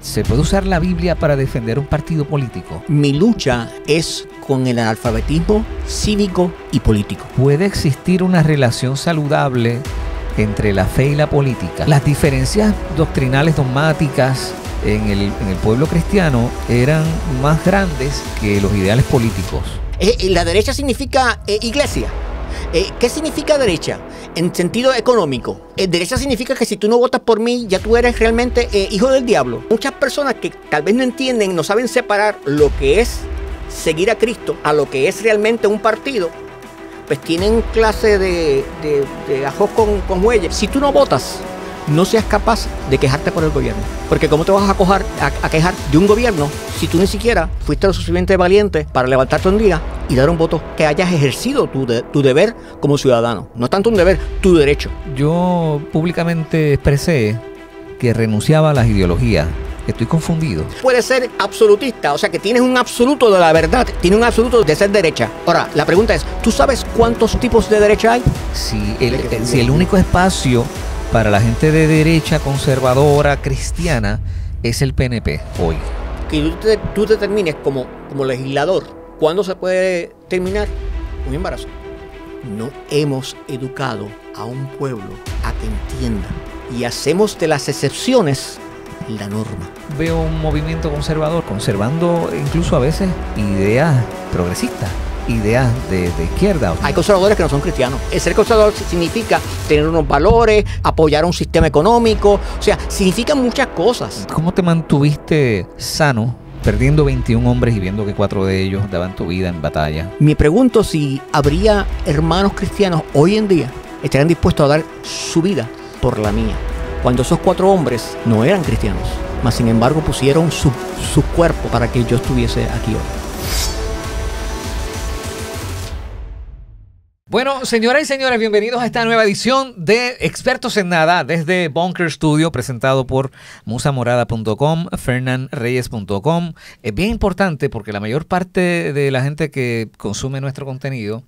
¿Se puede usar la Biblia para defender un partido político? Mi lucha es con el analfabetismo cívico y político. ¿Puede existir una relación saludable entre la fe y la política? Las diferencias doctrinales dogmáticas en el pueblo cristiano eran más grandes que los ideales políticos. La derecha significa iglesia. ¿Qué significa derecha? En sentido económico. Derecha significa que si tú no votas por mí, ya tú eres realmente hijo del diablo. Muchas personas que tal vez no entienden, no saben separar lo que es seguir a Cristo a lo que es realmente un partido, pues tienen clase de ajos con bueyes. Si tú no votas, no seas capaz de quejarte por el gobierno. Porque ¿cómo te vas a quejar de un gobierno si tú ni siquiera fuiste lo suficientemente valiente para levantarte un día y dar un voto que hayas ejercido tu deber como ciudadano? No es tanto un deber, tu derecho. Yo públicamente expresé que renunciaba a las ideologías. Estoy confundido. Puede ser absolutista, o sea que tienes un absoluto de la verdad, tienes un absoluto de ser derecha. Ahora, la pregunta es, ¿tú sabes cuántos tipos de derecha hay? Si el único espacio para la gente de derecha, conservadora, cristiana, es el PNP hoy. Que tú determines como legislador cuándo se puede terminar un embarazo. No hemos educado a un pueblo a que entienda y hacemos de las excepciones la norma. Veo un movimiento conservador conservando incluso a veces ideas progresistas, ideas de izquierda. Hay conservadores que no son cristianos. El ser conservador significa tener unos valores, apoyar un sistema económico, o sea, significa muchas cosas. ¿Cómo te mantuviste sano perdiendo 21 hombres y viendo que 4 de ellos daban tu vida en batalla? Me pregunto si habría hermanos cristianos hoy en día estarían dispuestos a dar su vida por la mía, cuando esos 4 hombres no eran cristianos, mas sin embargo pusieron su cuerpo para que yo estuviese aquí hoy. Bueno, señoras y señores, bienvenidos a esta nueva edición de Expertos en Nada desde Bunker Studio, presentado por musamorada.com, fernanreyes.com. Es bien importante porque la mayor parte de la gente que consume nuestro contenido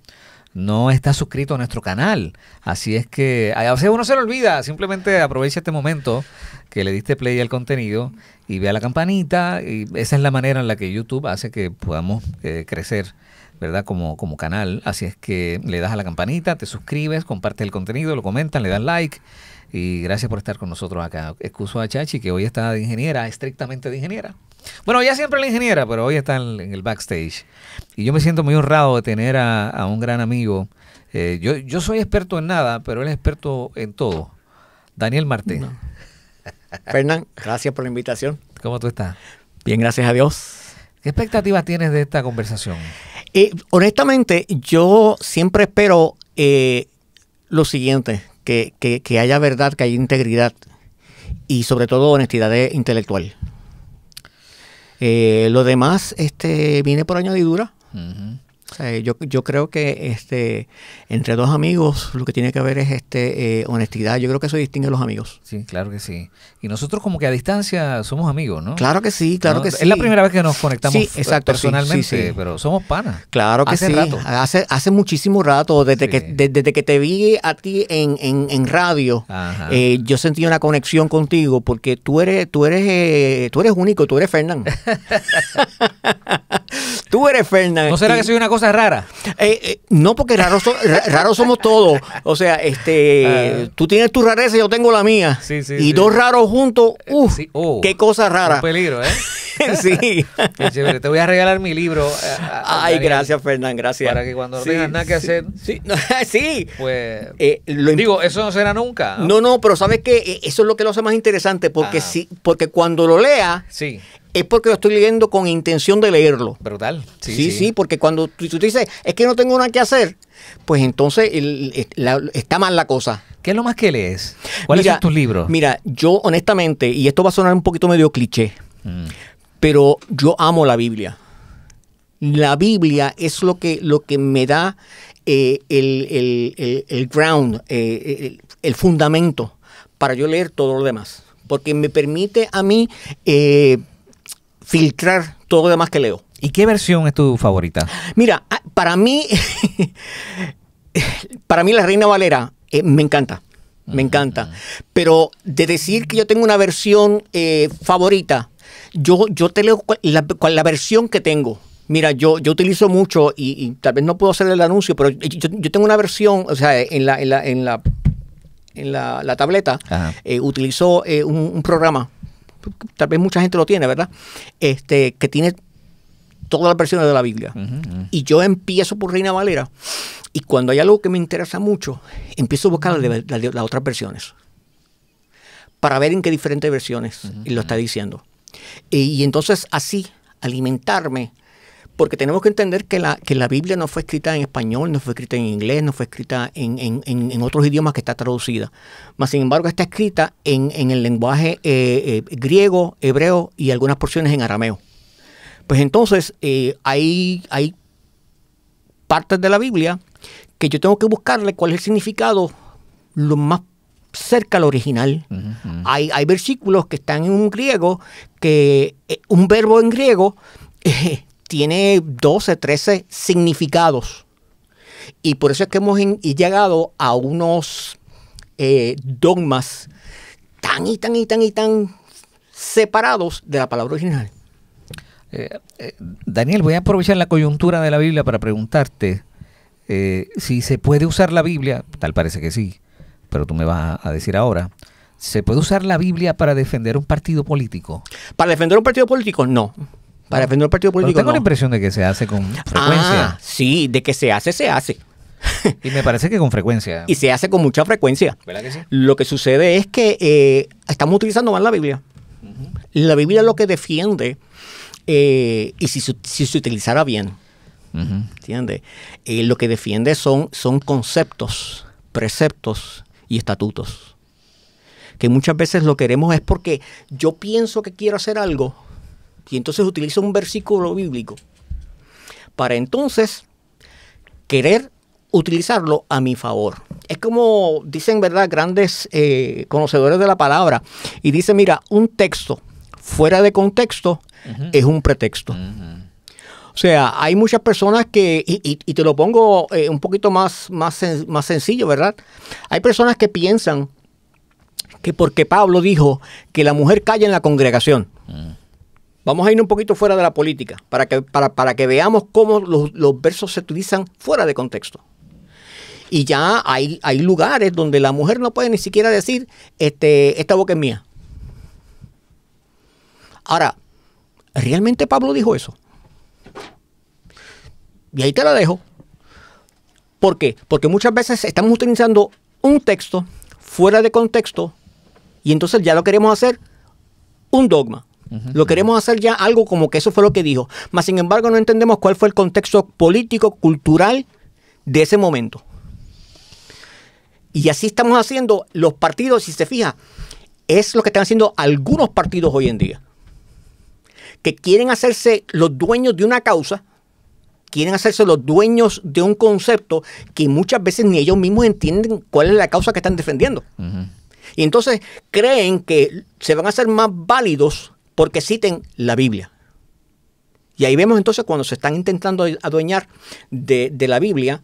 no está suscrito a nuestro canal. Así es que a veces uno se lo olvida. Simplemente aprovecha este momento que le diste play al contenido y vea la campanita. Y esa es la manera en la que YouTube hace que podamos crecer, ¿verdad? Como canal. Así es que le das a la campanita, te suscribes, compartes el contenido, lo comentan, le das like. Y gracias por estar con nosotros acá. Excuso a Chachi, que hoy está de ingeniera, estrictamente de ingeniera. Bueno, ya siempre la ingeniera, pero hoy está en el backstage. Y yo me siento muy honrado de tener a un gran amigo. Yo soy experto en nada, pero él es experto en todo. Daniel Marté. No. Fernán, gracias por la invitación. ¿Cómo tú estás? Bien, gracias a Dios. ¿Qué expectativas tienes de esta conversación? Honestamente, yo siempre espero lo siguiente, que haya verdad, que haya integridad y sobre todo honestidad intelectual. Lo demás viene por añadidura. Uh-huh. O sea, yo creo que entre dos amigos lo que tiene que haber es honestidad. Yo creo que eso distingue a los amigos. Sí, claro que sí. Y nosotros como que a distancia somos amigos, ¿no? Claro que sí, claro que sí. Es la primera vez que nos conectamos personalmente, sí. Pero somos panas. Claro que hace sí. Rato. Hace muchísimo rato, desde que te vi a ti en radio, yo sentí una conexión contigo porque tú eres único, tú eres Fernán. Tú eres Fernán. ¿No será que soy una cosa rara? No, porque raros somos todos. O sea, tú tienes tu rareza y yo tengo la mía. Sí, y dos raros juntos, sí. Oh, qué cosa rara. Un peligro, ¿eh? Sí. Qué chévere. Te voy a regalar mi libro. Ay, Daniel, gracias, Fernán, gracias. Para que cuando no tengas nada que hacer. Sí. Sí. Pues. Digo, eso no será nunca. No, pero ¿sabes qué? Eso es lo que lo hace más interesante. Porque porque cuando lo lea. Sí. Es porque lo estoy leyendo con intención de leerlo. Brutal. Sí, porque cuando tú dices, es que no tengo nada que hacer, pues entonces está mal la cosa. ¿Qué es lo más que lees? ¿Cuáles son tus libros? Mira, yo honestamente, y esto va a sonar un poquito medio cliché, pero yo amo la Biblia. La Biblia es lo que me da el ground, el fundamento para yo leer todo lo demás. Porque me permite a mí filtrar todo lo demás que leo. ¿Y qué versión es tu favorita? Mira, para mí la Reina Valera me encanta. Me encanta. Pero de decir que yo tengo una versión favorita, Yo te leo la versión que tengo. Mira, yo utilizo mucho y tal vez no puedo hacer el anuncio, pero yo tengo una versión, o sea, en la tableta, utilizo un programa, tal vez mucha gente lo tiene, ¿verdad? Que tiene todas las versiones de la Biblia. Y yo empiezo por Reina Valera y cuando hay algo que me interesa mucho, empiezo a buscar las otras versiones para ver en qué diferentes versiones lo está diciendo. Y entonces así alimentarme, porque tenemos que entender que la Biblia no fue escrita en español, no fue escrita en inglés, no fue escrita en otros idiomas que está traducida. Mas, sin embargo, está escrita en el lenguaje griego, hebreo y algunas porciones en arameo. Pues entonces hay partes de la Biblia que yo tengo que buscarle cuál es el significado lo más cerca al original. Hay versículos que están en un griego, que un verbo en griego tiene 12, 13 significados. Y por eso es que hemos llegado a unos dogmas tan separados de la palabra original. Daniel, voy a aprovechar la coyuntura de la Biblia para preguntarte si se puede usar la Biblia, tal parece que sí, pero tú me vas a decir ahora, ¿se puede usar la Biblia para defender un partido político? ¿Para defender un partido político? No. Para defender un partido político, tengo la impresión de que se hace con frecuencia. Sí, de que se hace. Y me parece que con frecuencia. Y se hace con mucha frecuencia. ¿Verdad que sí? Lo que sucede es que estamos utilizando mal la Biblia. La Biblia es lo que defiende, y si se utilizara bien, ¿entiendes? Lo que defiende son conceptos, preceptos y estatutos. Que muchas veces lo queremos es porque yo pienso que quiero hacer algo y entonces utilizo un versículo bíblico para entonces querer utilizarlo a mi favor. Es como dicen, ¿verdad?, grandes conocedores de la palabra. Y dicen, mira, un texto fuera de contexto es un pretexto. O sea, hay muchas personas que, y te lo pongo un poquito más sencillo, ¿verdad? Hay personas que piensan que porque Pablo dijo que la mujer calla en la congregación. Vamos a ir un poquito fuera de la política para que veamos cómo los versos se utilizan fuera de contexto. Y ya hay lugares donde la mujer no puede ni siquiera decir, esta boca es mía. Ahora, ¿realmente Pablo dijo eso? Y ahí te la dejo. ¿Por qué? Porque muchas veces estamos utilizando un texto fuera de contexto y entonces ya lo queremos hacer un dogma. Lo queremos hacer ya algo como que eso fue lo que dijo. Mas, sin embargo, no entendemos cuál fue el contexto político, cultural de ese momento. Y así estamos haciendo los partidos, si se fija, es lo que están haciendo algunos partidos hoy en día. Que quieren hacerse los dueños de una causa, quieren hacerse los dueños de un concepto que muchas veces ni ellos mismos entienden cuál es la causa que están defendiendo. Y entonces creen que se van a hacer más válidos porque citen la Biblia. Y ahí vemos entonces cuando se están intentando adueñar de la Biblia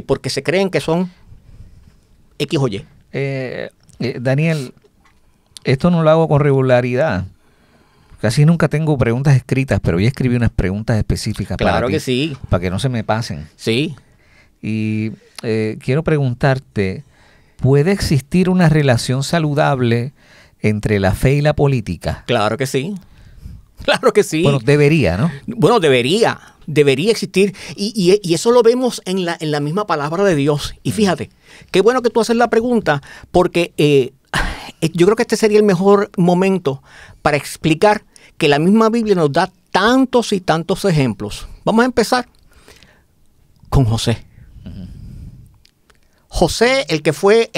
porque se creen que son X o Y. Daniel, esto no lo hago con regularidad. Casi nunca tengo preguntas escritas, pero hoy escribí unas preguntas específicas para ti, que sí. Para que no se me pasen. Sí. Y quiero preguntarte, ¿puede existir una relación saludable entre la fe y la política? Claro que sí. Claro que sí. Bueno, debería, ¿no? Bueno, debería existir. Y eso lo vemos en la misma palabra de Dios. Y fíjate, qué bueno que tú haces la pregunta, porque yo creo que este sería el mejor momento para explicar que la misma Biblia nos da tantos y tantos ejemplos. Vamos a empezar con José. José, el que fue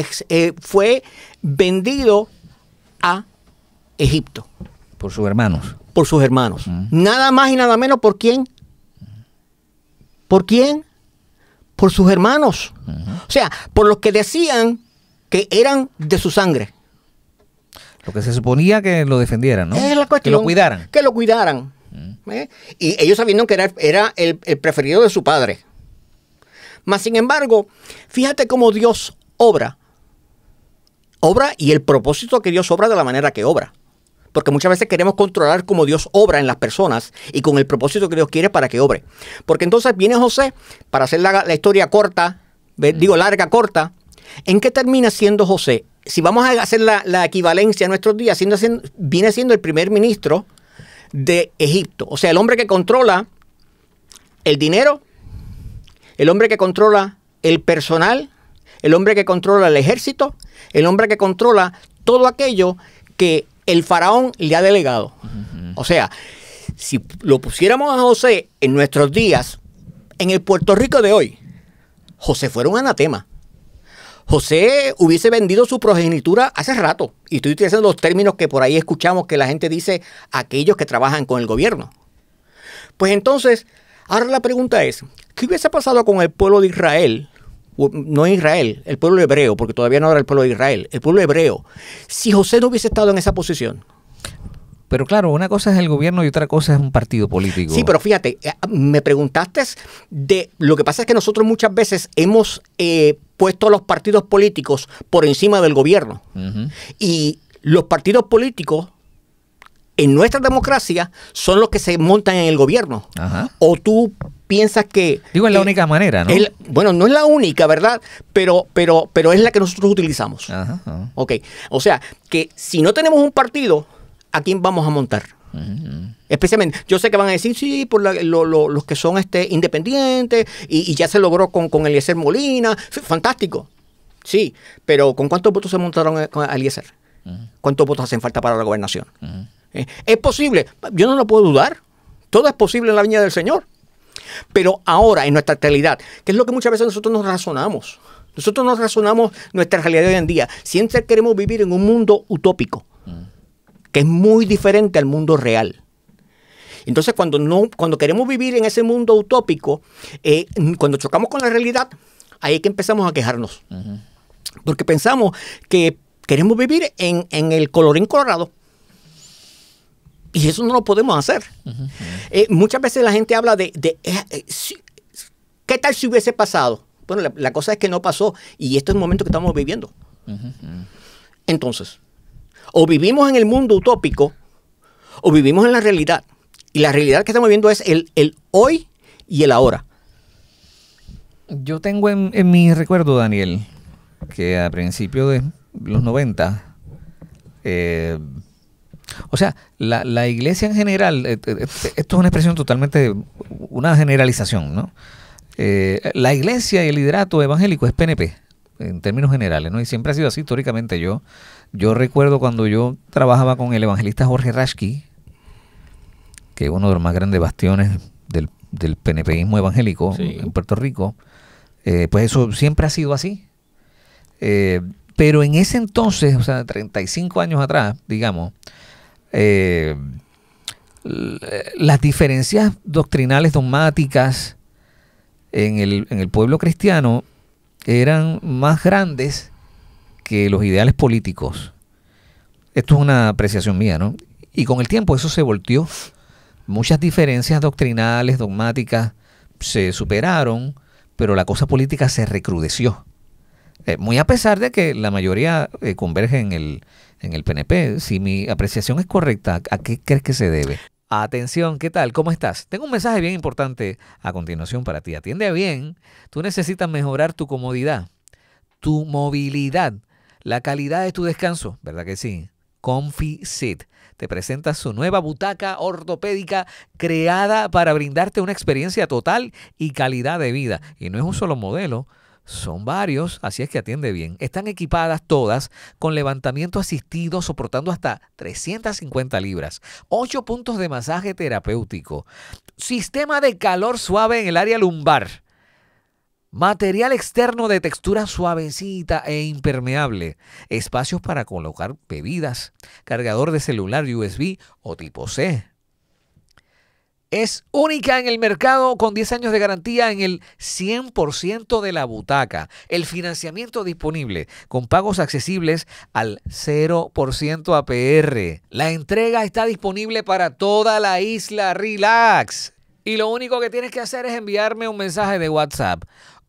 vendido a Egipto. Por sus hermanos. Por sus hermanos. Nada más y nada menos, ¿por quién? ¿Por quién? Por sus hermanos. O sea, por los que decían que eran de su sangre. Lo que se suponía que lo defendieran, ¿no? Es la cuestión. Que lo cuidaran. Que lo cuidaran. Y ellos sabiendo que era el preferido de su padre. Mas, sin embargo, fíjate cómo Dios obra. Obra y el propósito que Dios obra de la manera que obra. Porque muchas veces queremos controlar cómo Dios obra en las personas y con el propósito que Dios quiere para que obre. Porque entonces viene José, para hacer la historia corta, digo larga, corta, ¿en qué termina siendo José? Si vamos a hacer la equivalencia en nuestros días, viene siendo el primer ministro de Egipto. O sea, el hombre que controla el dinero, el hombre que controla el personal, el hombre que controla el ejército, el hombre que controla todo aquello que el faraón le ha delegado. O sea, si lo pusiéramos a José en nuestros días, en el Puerto Rico de hoy, José fuera un anatema. José hubiese vendido su progenitura hace rato. Y estoy utilizando los términos que por ahí escuchamos que la gente dice aquellos que trabajan con el gobierno. Pues entonces, ahora la pregunta es, ¿qué hubiese pasado con el pueblo de Israel? No Israel, el pueblo hebreo, porque todavía no era el pueblo de Israel, el pueblo hebreo, si José no hubiese estado en esa posición. Pero claro, una cosa es el gobierno y otra cosa es un partido político. Sí, pero fíjate, me preguntaste de... Lo que pasa es que nosotros muchas veces hemos puesto a los partidos políticos por encima del gobierno. Y los partidos políticos en nuestra democracia son los que se montan en el gobierno. O tú piensas que... Digo, es la única manera, ¿no? Bueno, no es la única, ¿verdad? Pero es la que nosotros utilizamos. Ok, o sea, que si no tenemos un partido, ¿a quién vamos a montar? Especialmente, yo sé que van a decir, sí, por los que son independientes, y ya se logró con Eliezer Molina. Fantástico. Sí, pero ¿con cuántos votos se montaron con Eliezer? ¿Cuántos votos hacen falta para la gobernación? ¿Es posible? Yo no lo puedo dudar. Todo es posible en la viña del Señor. Pero ahora, en nuestra realidad, que es lo que muchas veces nosotros nos razonamos. Nosotros nos razonamos nuestra realidad de hoy en día. Siempre queremos vivir en un mundo utópico, que es muy diferente al mundo real. Entonces, cuando queremos vivir en ese mundo utópico, cuando chocamos con la realidad, ahí es que empezamos a quejarnos. Porque pensamos que queremos vivir en el colorín colorado. Y eso no lo podemos hacer. Muchas veces la gente habla de ¿qué tal si hubiese pasado? Bueno, la cosa es que no pasó y este es el momento que estamos viviendo. Entonces, o vivimos en el mundo utópico o vivimos en la realidad. Y la realidad que estamos viviendo es el hoy y el ahora. Yo tengo en mi recuerdo, Daniel, que a principios de los 90, o sea, la iglesia en general, esto es una expresión totalmente, una generalización, ¿no? La iglesia y el liderato evangélico es PNP, en términos generales, ¿no? Y siempre ha sido así históricamente. Yo recuerdo cuando yo trabajaba con el evangelista Jorge Rashki, que es uno de los más grandes bastiones del PNPismo evangélico en Puerto Rico, pues eso siempre ha sido así. Pero en ese entonces, o sea, 35 años atrás, digamos, las diferencias doctrinales, dogmáticas en el pueblo cristiano eran más grandes que los ideales políticos. Esto es una apreciación mía, ¿no? Y con el tiempo eso se volteó. Muchas diferencias doctrinales, dogmáticas se superaron, pero la cosa política se recrudeció. Muy a pesar de que la mayoría converge en el PNP. Si mi apreciación es correcta, ¿a qué crees que se debe? Atención, ¿qué tal? ¿Cómo estás? Tengo un mensaje bien importante a continuación para ti. Atiende bien. Tú necesitas mejorar tu comodidad, tu movilidad, la calidad de tu descanso, ¿verdad que sí? ComfiSeat te presenta su nueva butaca ortopédica creada para brindarte una experiencia total y calidad de vida. Y no es un solo modelo, son varios, así es que atiende bien. Están equipadas todas con levantamiento asistido soportando hasta 350 libras, 8 puntos de masaje terapéutico, sistema de calor suave en el área lumbar, material externo de textura suavecita e impermeable, espacios para colocar bebidas, cargador de celular USB o tipo C. Es única en el mercado con 10 años de garantía en el 100% de la butaca. El financiamiento disponible con pagos accesibles al 0% APR. La entrega está disponible para toda la isla. Relax. Y lo único que tienes que hacer es enviarme un mensaje de WhatsApp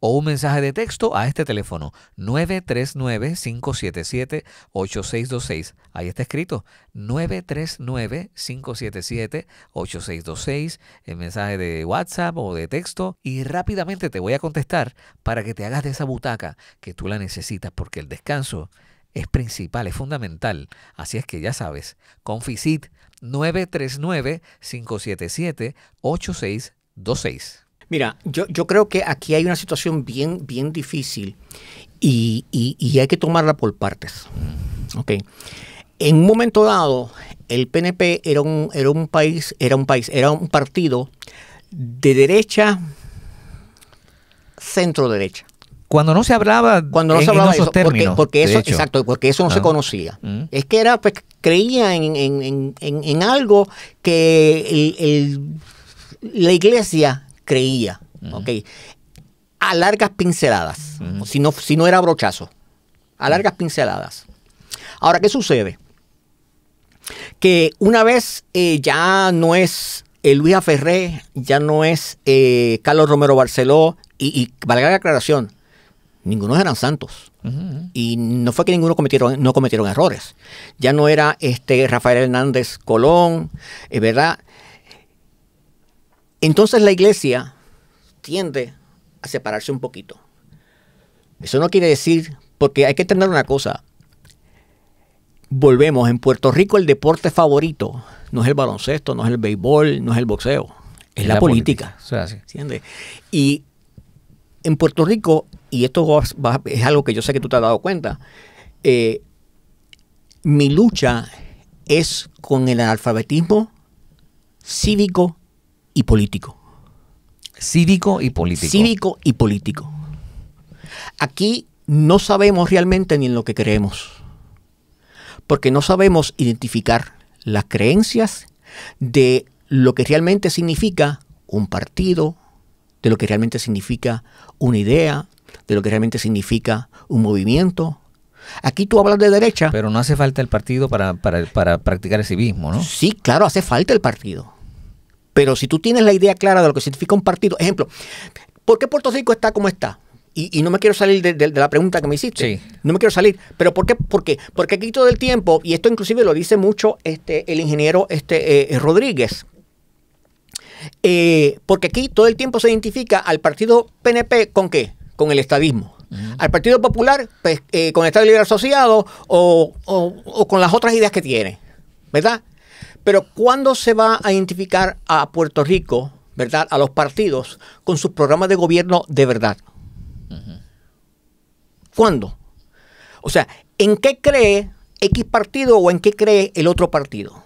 o un mensaje de texto a este teléfono 939-577-8626. Ahí está escrito 939-577-8626, el mensaje de WhatsApp o de texto, y rápidamente te voy a contestar para que te hagas de esa butaca que tú la necesitas, porque el descanso es principal, es fundamental. Así es que ya sabes, Conficit 939-577-8626. Mira, yo creo que aquí hay una situación bien difícil y hay que tomarla por partes. Okay. En un momento dado, el PNP era un partido de derecha, centro derecha. Cuando no se hablaba de esos términos, porque eso no se conocía. Es que era, pues, creía en algo que la iglesia creía, ¿okay? A largas pinceladas, si no era brochazo, a largas pinceladas. Ahora, ¿qué sucede? Que una vez ya no es Luis Aferré, ya no es Carlos Romero Barceló, y valga la aclaración, ninguno eran santos. Y no fue que ninguno no cometieron errores. Ya no era Rafael Hernández Colón, ¿verdad? Entonces la iglesia tiende a separarse un poquito. Eso no quiere decir, porque hay que entender una cosa. Volvemos, en Puerto Rico el deporte favorito no es el baloncesto, no es el béisbol, no es el boxeo, es la política. O sea, ¿entiendes? Y en Puerto Rico, y esto es algo que yo sé que tú te has dado cuenta, mi lucha es con el analfabetismo cívico y político. Cívico y político. Cívico y político. Aquí no sabemos realmente ni en lo que creemos, porque no sabemos identificar las creencias de lo que realmente significa un partido, de lo que realmente significa una idea, de lo que realmente significa un movimiento. Aquí tú hablas de derecha. Pero no hace falta el partido para practicar el civismo, ¿no? Sí, claro, hace falta el partido. Pero si tú tienes la idea clara de lo que significa un partido, ejemplo, ¿por qué Puerto Rico está como está? Y no me quiero salir de la pregunta que me hiciste. Sí. No me quiero salir. ¿Pero por qué? Porque aquí todo el tiempo, y esto inclusive lo dice mucho el ingeniero Rodríguez, porque aquí todo el tiempo se identifica al partido PNP ¿con qué? Con el estadismo. Al Partido Popular, pues, con el Estado Libre Asociado o con las otras ideas que tiene, ¿verdad? Pero ¿cuándo se va a identificar a Puerto Rico, ¿verdad? A los partidos con sus programas de gobierno de verdad. ¿Cuándo? O sea, ¿en qué cree X partido o en qué cree el otro partido?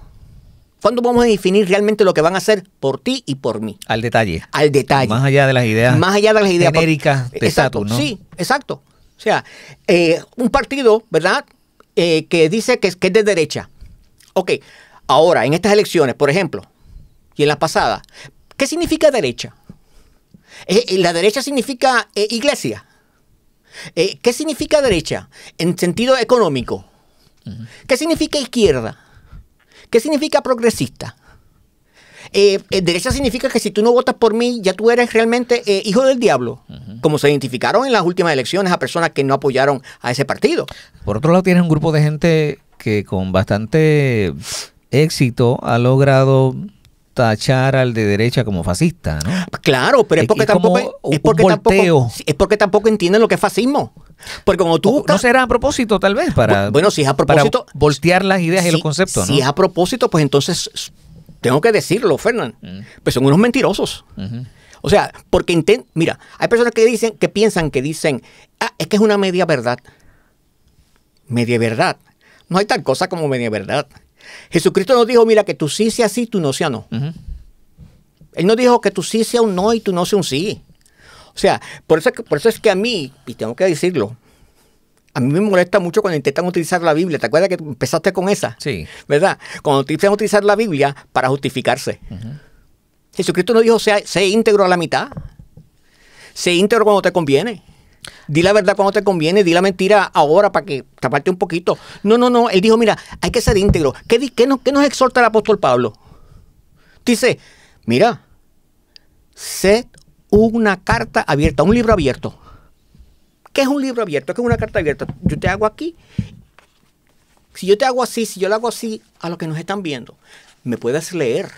¿Cuándo vamos a definir realmente lo que van a hacer por ti y por mí? Al detalle. Al detalle. Más allá de las ideas. Más allá de las ideas genéricas de estatus, ¿no? Sí, exacto. O sea, un partido, ¿verdad? Que dice que es de derecha. Ok, ahora, en estas elecciones, por ejemplo, y en las pasadas, ¿qué significa derecha? La derecha significa iglesia. ¿Qué significa derecha en sentido económico? ¿Qué significa izquierda? ¿Qué significa progresista? Derecha significa que si tú no votas por mí, ya tú eres realmente hijo del diablo, como se identificaron en las últimas elecciones a personas que no apoyaron a ese partido. Por otro lado, tienes un grupo de gente que con bastante éxito ha logrado tachar al de derecha como fascista, ¿no? Claro, pero es porque tampoco entienden lo que es fascismo. Porque como tú no será a propósito, tal vez, bueno, si es a propósito, para voltear las ideas y los conceptos, ¿no? Si es a propósito, pues entonces tengo que decirlo, Fernán. Pues son unos mentirosos. O sea, porque mira, hay personas que piensan que dicen, es que es una media verdad. Media verdad. No hay tal cosa como media verdad. Jesucristo nos dijo, mira, que tú sí sea sí, tú no sea no. Él no dijo que tú sí sea un no y tú no sea un sí. O sea, por eso es que a mí, y tengo que decirlo, a mí me molesta mucho cuando intentan utilizar la Biblia. ¿Te acuerdas que empezaste con esa? Sí. ¿Verdad? Cuando intentan utilizar la Biblia para justificarse. Jesucristo nos dijo, sé íntegro a la mitad. Sé íntegro cuando te conviene. Di la verdad cuando te conviene, di la mentira ahora para que taparte un poquito. No. Él dijo, mira, hay que ser íntegro. ¿Qué nos exhorta el apóstol Pablo? Dice, mira, sed una carta abierta, un libro abierto. ¿Qué es un libro abierto? ¿Qué es una carta abierta? Yo te hago aquí. Si yo te hago así, si yo lo hago así a los que nos están viendo, me puedes leer.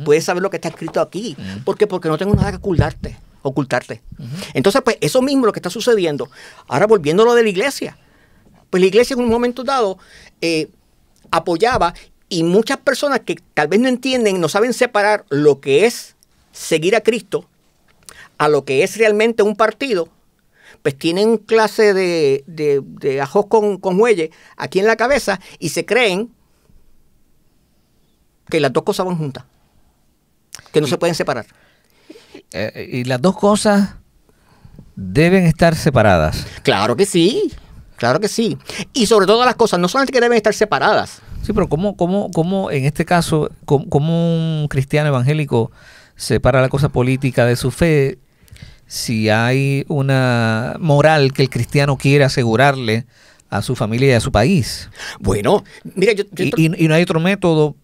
Puedes saber lo que está escrito aquí. ¿Por qué? Porque no tengo nada que ocultarte. Entonces, pues eso mismo es lo que está sucediendo. Ahora, volviendo a lo de la iglesia. Pues la iglesia en un momento dado apoyaba, y muchas personas que tal vez no entienden, no saben separar lo que es seguir a Cristo a lo que es realmente un partido, pues tienen clase de ajos con muelle aquí en la cabeza y se creen que las dos cosas van juntas, que no se pueden separar. Y las dos cosas deben estar separadas. Claro que sí, claro que sí. Y sobre todas las cosas, no solamente que deben estar separadas. Sí, pero ¿cómo en este caso, cómo un cristiano evangélico separa la cosa política de su fe si hay una moral que el cristiano quiere asegurarle a su familia y a su país? Bueno, mira, y no hay otro método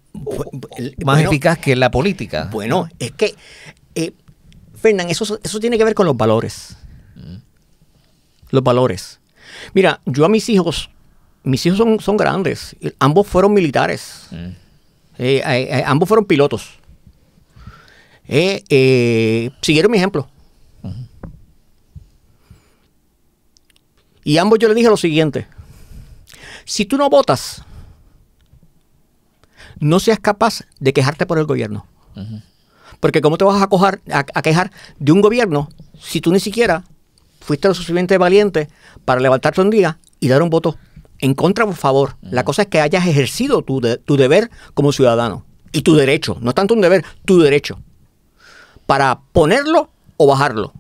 más eficaz que la política. Bueno, es que, Fernán, eso tiene que ver con los valores. Los valores. Mira, yo a mis hijos son grandes. Ambos fueron militares. Ambos fueron pilotos. Siguieron mi ejemplo. Y ambos yo les dije lo siguiente: si tú no votas, no seas capaz de quejarte por el gobierno. Porque ¿cómo te vas a quejar de un gobierno si tú ni siquiera fuiste lo suficientemente valiente para levantarte un día y dar un voto en contra o a favor? La cosa es que hayas ejercido tu deber como ciudadano. Y tu derecho, no tanto un deber, tu derecho. Para ponerlo o bajarlo.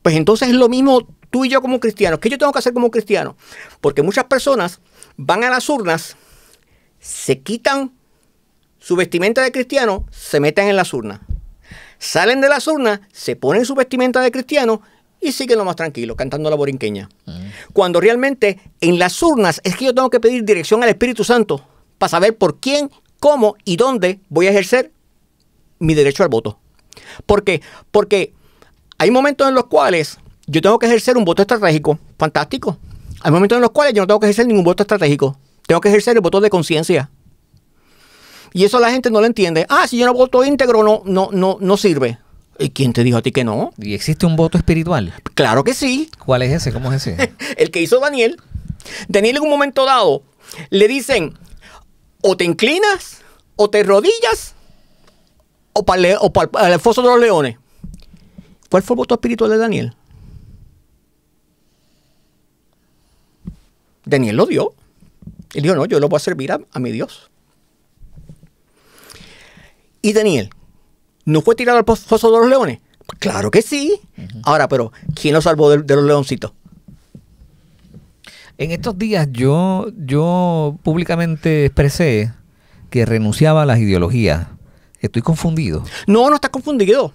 Pues entonces es lo mismo tú y yo como cristianos. ¿Qué yo tengo que hacer como cristiano? Porque muchas personas van a las urnas, se quitan su vestimenta de cristiano, se meten en las urnas. Salen de las urnas, se ponen su vestimenta de cristiano y siguen lo más tranquilo, cantando la borinqueña. Cuando realmente en las urnas es que yo tengo que pedir dirección al Espíritu Santo para saber por quién, cómo y dónde voy a ejercer mi derecho al voto. ¿Por qué? Porque hay momentos en los cuales yo tengo que ejercer un voto estratégico. Fantástico. Hay momentos en los cuales yo no tengo que ejercer ningún voto estratégico. Tengo que ejercer el voto de conciencia. Y eso la gente no lo entiende. Si yo no voto íntegro, no sirve. ¿Y quién te dijo a ti que no? ¿Y existe un voto espiritual? Claro que sí. ¿Cuál es ese? ¿Cómo es ese? El que hizo Daniel. Daniel en un momento dado le dicen: o te inclinas, o te rodillas, o para el foso de los leones. ¿Cuál fue el voto espiritual de Daniel? Daniel lo dio. Él dijo: no, yo lo voy a servir a mi Dios. ¿Y Daniel no fue tirado al foso de los leones? Claro que sí. Ahora, pero ¿quién lo salvó de los leoncitos? En estos días yo públicamente expresé que renunciaba a las ideologías. Estoy confundido. No estás confundido.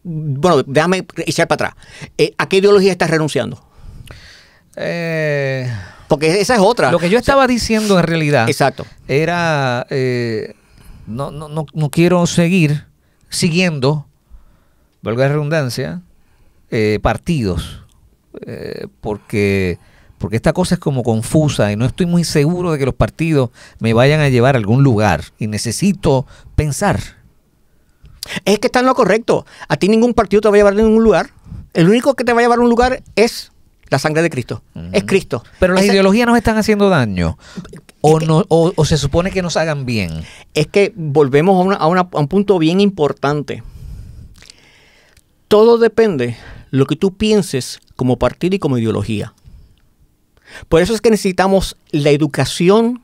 Bueno, déjame echar para atrás. ¿A qué ideología estás renunciando? Porque esa es otra. Lo que yo estaba diciendo en realidad, exacto, era no quiero seguir siguiendo, valga la redundancia, partidos, porque esta cosa es como confusa y no estoy muy seguro de que los partidos me vayan a llevar a algún lugar y necesito pensar. Es que está en lo correcto. A ti ningún partido te va a llevar a ningún lugar. El único que te va a llevar a un lugar es la sangre de Cristo. Es Cristo. Pero las ideologías nos están haciendo daño. O se supone que nos hagan bien. Es que volvemos a un punto bien importante. Todo depende de lo que tú pienses como partido y como ideología. Por eso es que necesitamos la educación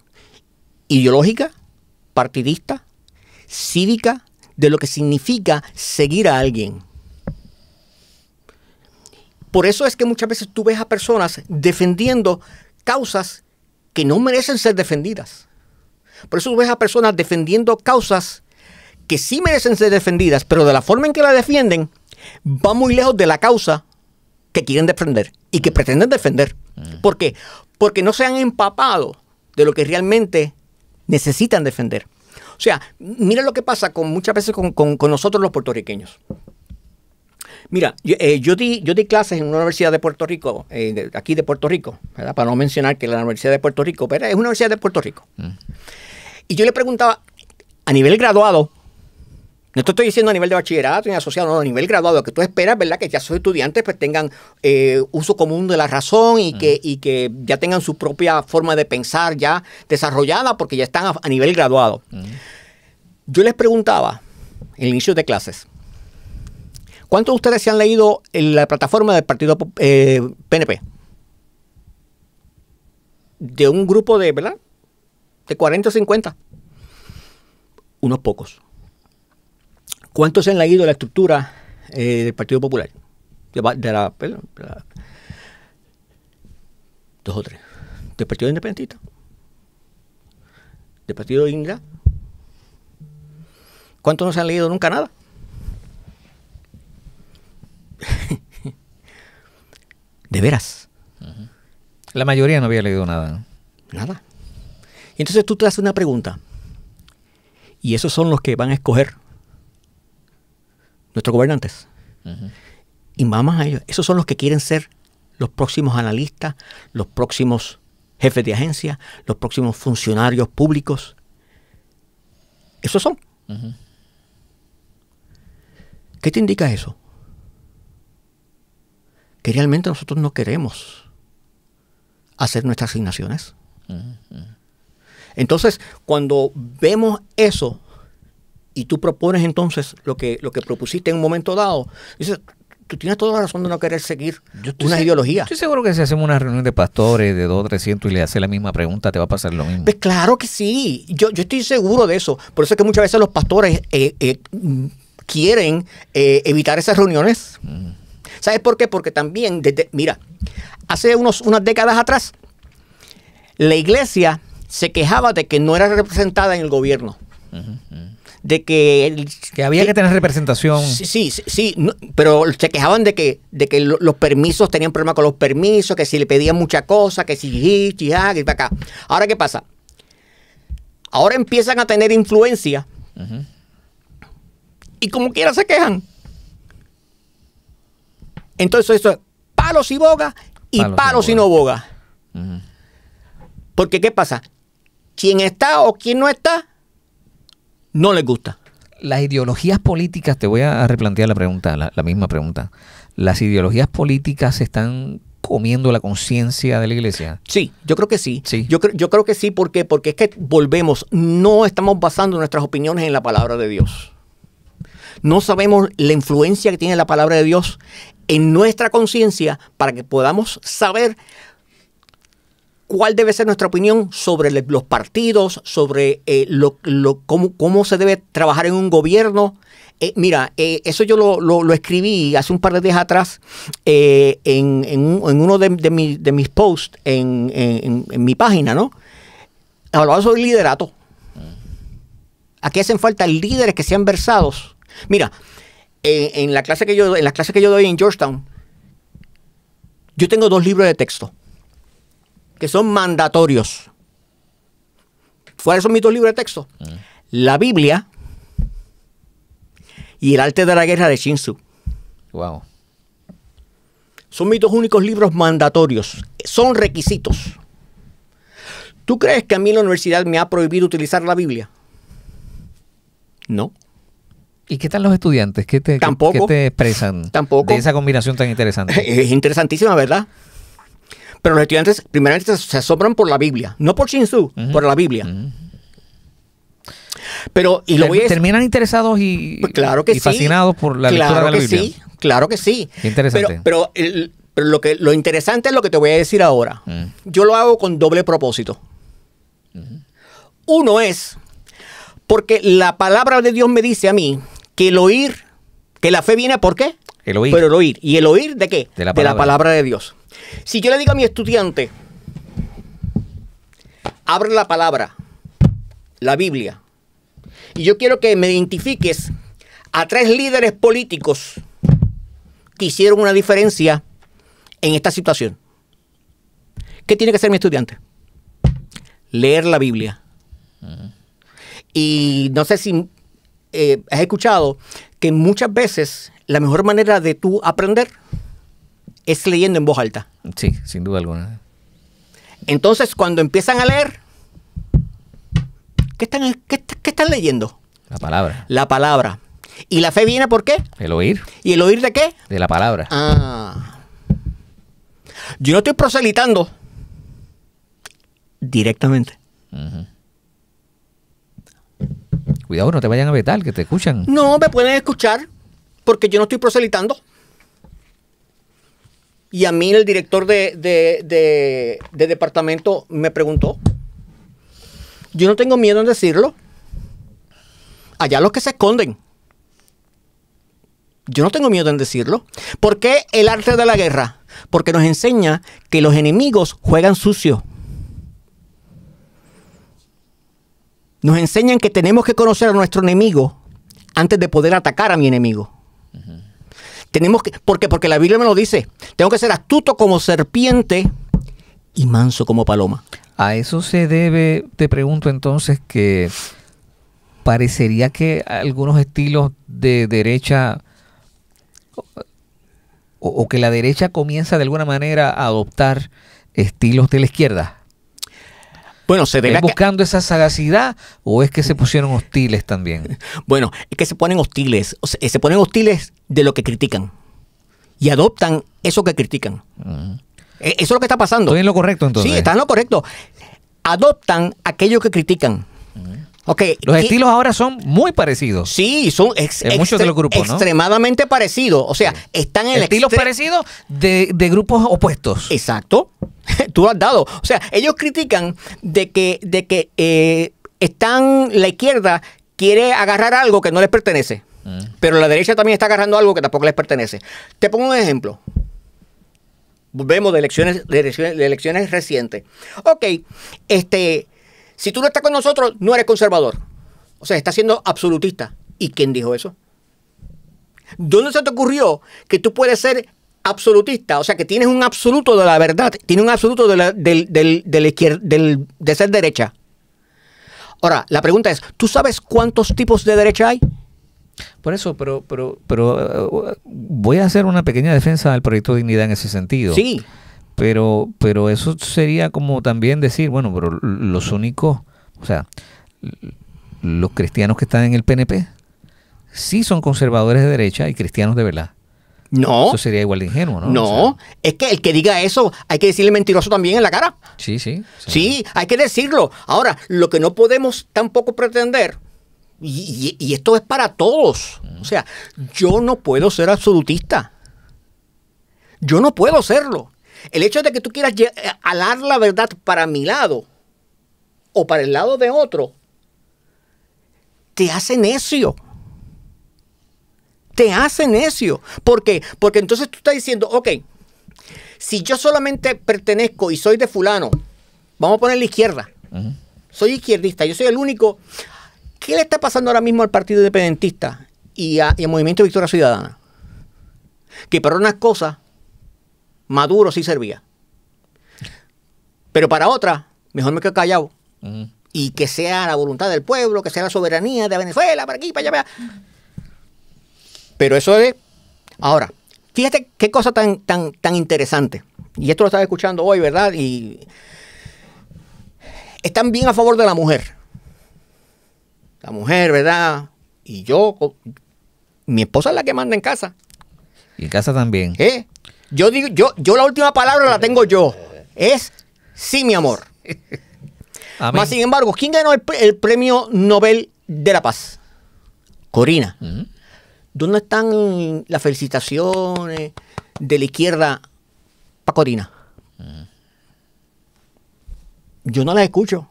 ideológica, partidista, cívica, de lo que significa seguir a alguien. Por eso es que muchas veces tú ves a personas defendiendo causas que no merecen ser defendidas. Por eso tú ves a personas defendiendo causas que sí merecen ser defendidas, pero de la forma en que la defienden, va muy lejos de la causa que quieren defender y que pretenden defender. ¿Por qué? Porque no se han empapado de lo que realmente necesitan defender. O sea, mira lo que pasa muchas veces con nosotros los puertorriqueños. Mira, yo di clases en una universidad de Puerto Rico, aquí de Puerto Rico, ¿verdad? Para no mencionar que la Universidad de Puerto Rico, pero es una universidad de Puerto Rico. Y yo le preguntaba, a nivel graduado, no te estoy diciendo a nivel de bachillerato ni asociado, no, a nivel graduado, que tú esperas, ¿verdad? Que ya sus estudiantes pues tengan uso común de la razón y que ya tengan su propia forma de pensar ya desarrollada porque ya están a nivel graduado. Yo les preguntaba, en el inicio de clases, ¿cuántos de ustedes se han leído en la plataforma del partido PNP? De un grupo de, ¿verdad? De 40 o 50. Unos pocos. ¿Cuántos se han leído la estructura del Partido Popular? Dos o tres. ¿Del Partido Independentista? ¿Del Partido de Dignidad? ¿Cuántos no se han leído nunca nada? De veras. La mayoría no había leído nada. Nada. Y entonces tú te haces una pregunta. Y esos son los que van a escoger nuestros gobernantes. Y más a ellos. Esos son los que quieren ser los próximos analistas, los próximos jefes de agencia, los próximos funcionarios públicos. Esos son. ¿Qué te indica eso? Que realmente nosotros no queremos hacer nuestras asignaciones. Entonces, cuando vemos eso y tú propones entonces lo que propusiste en un momento dado, dices, tú tienes toda la razón de no querer seguir una ideología. Estoy seguro que si hacemos una reunión de pastores de 200 o 300 y le haces la misma pregunta, te va a pasar lo mismo. Pues claro que sí. Yo estoy seguro de eso. Por eso es que muchas veces los pastores quieren evitar esas reuniones. ¿Sabes por qué? Porque también, mira, hace unas décadas atrás, la iglesia se quejaba de que no era representada en el gobierno. De que había que tener representación. Sí, no, pero se quejaban de que los permisos, tenían problemas con los permisos, que si le pedían mucha cosa, que si que para acá. Ahora, ¿qué pasa? Ahora empiezan a tener influencia y como quiera se quejan. Entonces eso es palos y boga y palos y no boga. Porque ¿qué pasa? Quien está o quien no está, no les gusta. Las ideologías políticas, te voy a replantear la pregunta, la misma pregunta. ¿Las ideologías políticas están comiendo la conciencia de la iglesia? Sí, yo creo que sí. Yo creo que sí, ¿por qué? Porque es que volvemos, no estamos basando nuestras opiniones en la palabra de Dios. No sabemos la influencia que tiene la palabra de Dios en nuestra conciencia para que podamos saber cuál debe ser nuestra opinión sobre los partidos, sobre cómo se debe trabajar en un gobierno. Mira, eso yo lo escribí hace un par de días atrás en uno de mis posts en mi página, ¿no? Hablaba sobre el liderato. Aquí hacen falta líderes que sean versados. Mira, en las clases que yo doy en Georgetown, yo tengo 2 libros de texto que son mandatorios. ¿Cuáles son mis 2 libros de texto? La Biblia y El arte de la guerra de Sun Tzu. Wow. Son mis 2 únicos libros mandatorios. Son requisitos. ¿Tú crees que a mí la universidad me ha prohibido utilizar la Biblia? No. ¿Y qué tal los estudiantes? ¿Qué te expresan Tampoco. de esa combinación tan interesante? Es interesantísima, ¿verdad? Pero los estudiantes primeramente se asombran por la Biblia. No por Sun Tzu, por la Biblia. Pero, y lo voy a decir, ¿terminan interesados y, pues claro que y fascinados por la lectura de la Biblia? Sí, claro que sí. Qué interesante. Pero lo interesante es lo que te voy a decir ahora. Yo lo hago con doble propósito. Uno es porque la palabra de Dios me dice a mí que el oír, que la fe viene ¿por qué? El oír. Pero el oír. ¿Y el oír de qué? De la palabra de Dios. Si yo le digo a mi estudiante, abre la palabra, la Biblia, y yo quiero que me identifiques a 3 líderes políticos que hicieron una diferencia en esta situación. ¿Qué tiene que hacer mi estudiante? Leer la Biblia. Y no sé si has escuchado que muchas veces la mejor manera de tú aprender es leyendo en voz alta. Sí, sin duda alguna. Entonces, cuando empiezan a leer, ¿qué están leyendo? La palabra. La palabra. ¿Y la fe viene por qué? El oír. ¿Y el oír de qué? De la palabra. Yo no estoy proselitando directamente. Uh-huh. Cuidado, no te vayan a vetar, que te escuchan. No, me pueden escuchar porque yo no estoy proselitando. Y a mí el director de departamento me preguntó. Yo no tengo miedo en decirlo. Allá los que se esconden. Yo no tengo miedo en decirlo. ¿Por qué el arte de la guerra? Porque nos enseña que los enemigos juegan sucio. Nos enseñan que tenemos que conocer a nuestro enemigo antes de poder atacar a mi enemigo. Uh-huh. Tenemos que, porque la Biblia me lo dice. Tengo que ser astuto como serpiente y manso como paloma. A eso se debe, te pregunto entonces, que parecería que algunos estilos de derecha o que la derecha comienza de alguna manera a adoptar estilos de la izquierda. Bueno, se debe ¿Es buscando esa sagacidad o es que se pusieron hostiles también? Bueno, es que se ponen hostiles. O sea, se ponen hostiles de lo que critican. Y adoptan eso que critican. Uh-huh. Eso es lo que está pasando. ¿Estoy en lo correcto entonces? Sí, está en lo correcto. Adoptan aquello que critican. Uh-huh. Okay, los estilos ahora son muy parecidos. Sí, son en muchos de los grupos, ¿no? Extremadamente parecidos. O sea, están en el estilos parecidos de grupos opuestos. Exacto. Tú lo has dado. O sea, ellos critican de que la izquierda quiere agarrar algo que no les pertenece. Pero la derecha también está agarrando algo que tampoco les pertenece. Te pongo un ejemplo. Volvemos de elecciones recientes. Ok, si tú no estás con nosotros, no eres conservador. O sea, estás siendo absolutista. ¿Y quién dijo eso? ¿Dónde se te ocurrió que tú puedes ser absolutista? O sea, que tienes un absoluto de la verdad, tienes un absoluto de ser derecha. Ahora, la pregunta es, ¿tú sabes cuántos tipos de derecha hay? Por eso, pero voy a hacer una pequeña defensa del proyecto de Dignidad en ese sentido. Sí. Pero eso sería como también decir, bueno, pero los únicos, o sea, los cristianos que están en el PNP sí son conservadores de derecha y cristianos de verdad. No. Eso sería igual de ingenuo, ¿no? No, o sea, es que el que diga eso hay que decirle mentiroso también en la cara. Sí, sí. Sí, hay que decirlo. Ahora, lo que no podemos tampoco pretender, y esto es para todos, o sea, yo no puedo ser absolutista. Yo no puedo serlo. El hecho de que tú quieras alar la verdad para mi lado o para el lado de otro, te hace necio. Te hace necio. ¿Por qué? Porque entonces tú estás diciendo, ok, si yo solamente pertenezco y soy de fulano, vamos a poner la izquierda. Uh-huh. Soy izquierdista, yo soy el único. ¿Qué le está pasando ahora mismo al Partido Independentista y al Movimiento Victoria Ciudadana? Que para unas cosas Maduro sí servía. Pero para otras, mejor me quedo callado. Uh-huh. Y que sea la voluntad del pueblo, que sea la soberanía de Venezuela, para aquí, para allá, para allá. Pero eso es... Ahora, fíjate qué cosa tan interesante. Y esto lo estaba escuchando hoy, ¿verdad? Y están bien a favor de la mujer. La mujer, ¿verdad? Y yo, mi esposa es la que manda en casa. Y en casa también. Yo digo, yo la última palabra la tengo yo. Es sí, mi amor. Más sin embargo, ¿quién ganó el premio Nobel de la Paz? Corina. Uh-huh. ¿Dónde están las felicitaciones de la izquierda para Corina? Uh-huh. Yo no las escucho.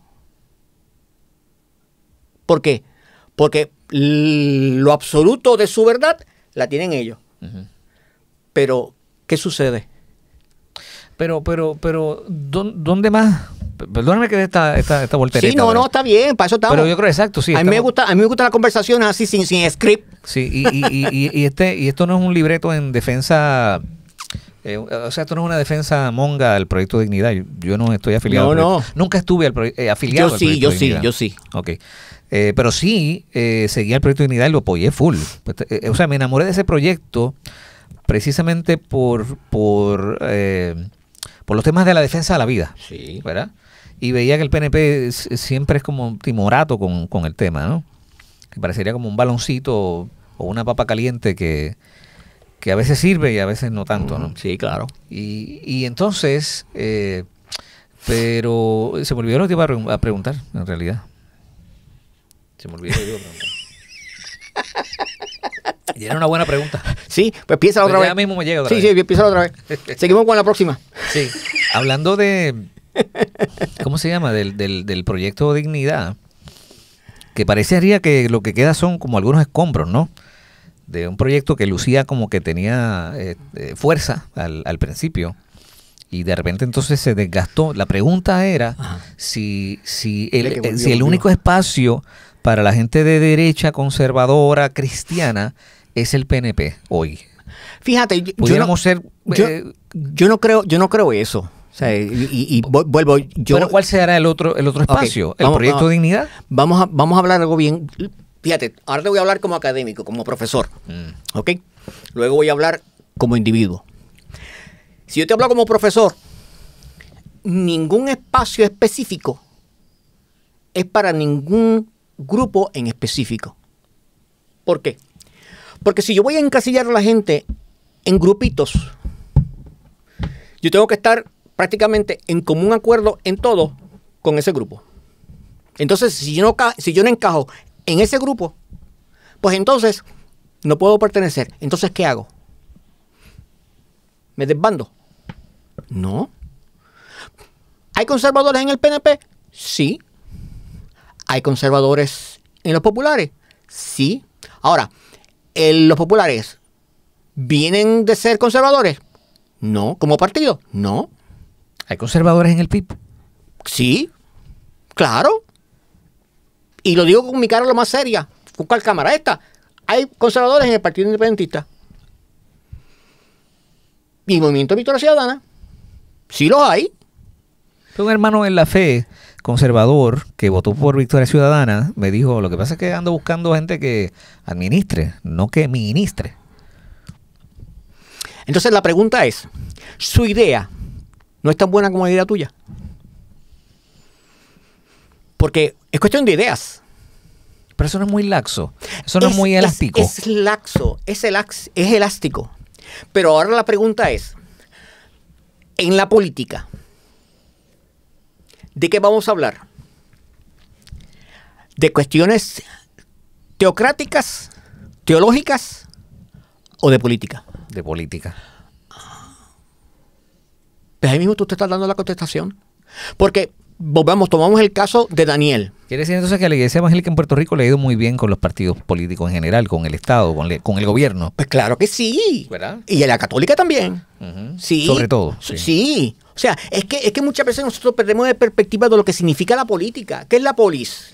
¿Por qué? Porque lo absoluto de su verdad la tienen ellos. Uh-huh. Pero, ¿qué sucede? Pero, ¿dónde más? Perdóname que esta voltereta. Sí, no, está bien, para eso estamos. Pero yo creo, exacto, sí. A mí me gusta la conversación así, sin script. Sí, y esto no es un libreto en defensa... o sea, esto no es una defensa monga del Proyecto Dignidad. Yo no estoy afiliado. No. Nunca estuve afiliado al Proyecto Dignidad. Yo sí. Ok. Pero sí, seguía el proyecto de Dignidad y lo apoyé full. O sea, me enamoré de ese proyecto precisamente por los temas de la defensa de la vida. Sí. ¿Verdad? Y veía que el PNP siempre es como timorato con el tema, ¿no? Que parecería como un baloncito o una papa caliente que a veces sirve y a veces no tanto, ¿no? Sí, claro. Y entonces, pero se me olvidó lo que iba a preguntar, en realidad. Se me olvidó lo que iba a preguntar. Y era una buena pregunta. Sí, pues piensa otra vez. Ya mismo me llega otra vez. Sí, piensa otra vez. Seguimos con la próxima. Sí, hablando de, ¿cómo se llama? Del proyecto Dignidad, que parecería que lo que queda son como algunos escombros, ¿no? De un proyecto que lucía como que tenía fuerza al principio y de repente entonces se desgastó. La pregunta era si el único espacio para la gente de derecha, conservadora, cristiana, es el PNP hoy. Fíjate, yo no creo eso. O sea, vuelvo. Pero ¿cuál será el otro espacio? Okay, ¿El proyecto Dignidad? Vamos a hablar algo bien. Fíjate, ahora te voy a hablar como académico, como profesor. ¿Ok? Luego voy a hablar como individuo. Si yo te hablo como profesor, ningún espacio específico es para ningún grupo en específico. ¿Por qué? Porque si yo voy a encasillar a la gente en grupitos, yo tengo que estar prácticamente en común acuerdo en todo con ese grupo. Entonces, si yo no encajo en ese grupo, pues entonces no puedo pertenecer. Entonces, ¿qué hago? ¿Me desbando? No. ¿Hay conservadores en el PNP? Sí. ¿Hay conservadores en los populares? Sí. Ahora, ¿los populares vienen de ser conservadores? No. ¿Como partido? No. ¿Hay conservadores en el PIB? Sí. Claro. Y lo digo con mi cara lo más seria. Busca la cámara esta. Hay conservadores en el Partido Independentista. Y Movimiento Victoria Ciudadana. Sí los hay. Un hermano en la fe conservador que votó por Victoria Ciudadana me dijo, lo que pasa es que ando buscando gente que administre, no que ministre. Entonces la pregunta es, ¿su idea no es tan buena como la idea tuya? Porque es cuestión de ideas. Pero eso no es muy laxo. Eso no es muy elástico. Es laxo, es elástico. Pero ahora la pregunta es, en la política, ¿de qué vamos a hablar? ¿De cuestiones teocráticas, teológicas o de política? De política. Pues ahí mismo tú te estás dando la contestación. Porque, tomamos el caso de Daniel. Quiere decir entonces que a la Iglesia Evangélica en Puerto Rico le ha ido muy bien con los partidos políticos en general, con el Estado, con el gobierno. Pues claro que sí. ¿Verdad? Y a la católica también. Sí. Sobre todo. Sí. O sea, es que muchas veces nosotros perdemos de perspectiva de lo que significa la política. ¿Qué es la polis?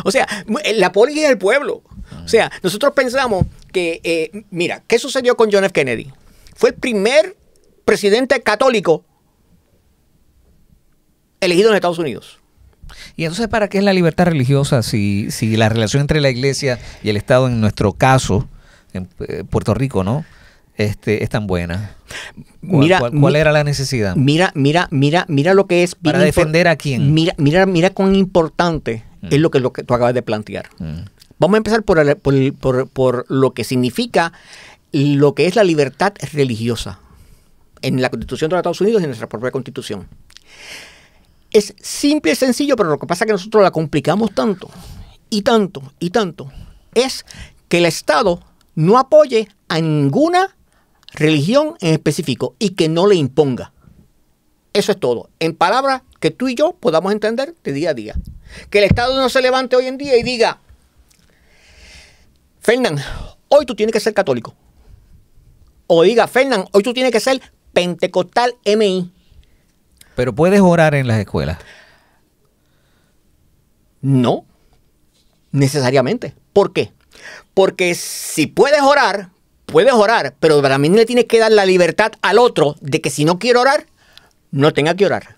O sea, la polis es el pueblo. O sea, nosotros pensamos que, mira, ¿qué sucedió con John F. Kennedy? Fue el primer presidente católico elegido en Estados Unidos. Y entonces, ¿para qué es la libertad religiosa si la relación entre la Iglesia y el Estado, en nuestro caso, en Puerto Rico, ¿no? Es tan buena? ¿Cuál era la necesidad? Mira lo que es... ¿Para defender a quién? Mira cuán importante es lo que tú acabas de plantear. Vamos a empezar por lo que significa lo que es la libertad religiosa en la Constitución de los Estados Unidos y en nuestra propia Constitución. Es simple y sencillo, pero lo que pasa es que nosotros la complicamos tanto, y tanto, y tanto. Es que el Estado no apoye a ninguna religión en específico y que no le imponga. Eso es todo. En palabras que tú y yo podamos entender de día a día. Que el Estado no se levante hoy en día y diga, Fernán, hoy tú tienes que ser católico. O diga, Fernán, hoy tú tienes que ser pentecostal MI. Pero puedes orar en las escuelas. No, necesariamente. ¿Por qué? Porque si puedes orar, pero también le tienes que dar la libertad al otro de que si no quiere orar, no tenga que orar.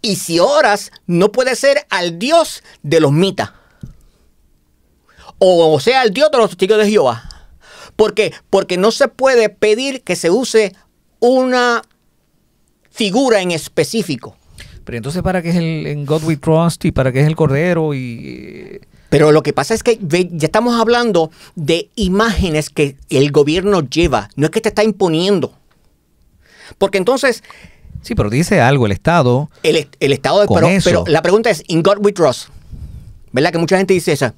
Y si oras, no puede ser al Dios de los mitas. O sea, al Dios de los testigos de Jehová. ¿Por qué? Porque no se puede pedir que se use una figura en específico. Pero entonces, ¿para qué es el en God We Trust y para qué es el Cordero? Pero lo que pasa es que ya estamos hablando de imágenes que el gobierno lleva. No es que te está imponiendo. Porque entonces... Sí, pero dice algo el Estado. El Estado... Pero la pregunta es, in God We Trust. ¿Verdad? Que mucha gente dice esa.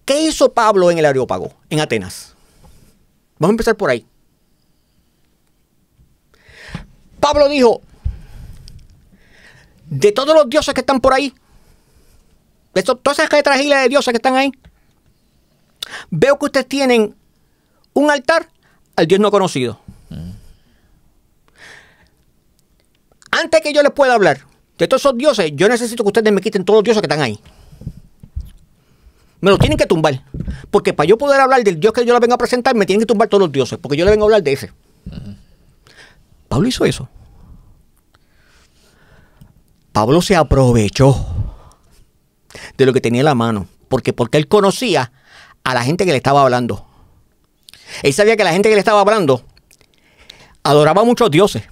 ¿Qué hizo Pablo en el Areópago, en Atenas? Vamos a empezar por ahí. Pablo dijo, de todos los dioses que están por ahí, de todas esas tetragilas de dioses que están ahí, veo que ustedes tienen un altar al Dios no conocido. Antes que yo les pueda hablar de todos esos dioses, yo necesito que ustedes me quiten todos los dioses que están ahí. Me lo tienen que tumbar. Porque para yo poder hablar del Dios que yo le vengo a presentar, me tienen que tumbar todos los dioses. Porque yo le vengo a hablar de ese. Pablo hizo eso. Pablo se aprovechó de lo que tenía en la mano. Porque él conocía a la gente que le estaba hablando. Él sabía que la gente que le estaba hablando adoraba a muchos dioses.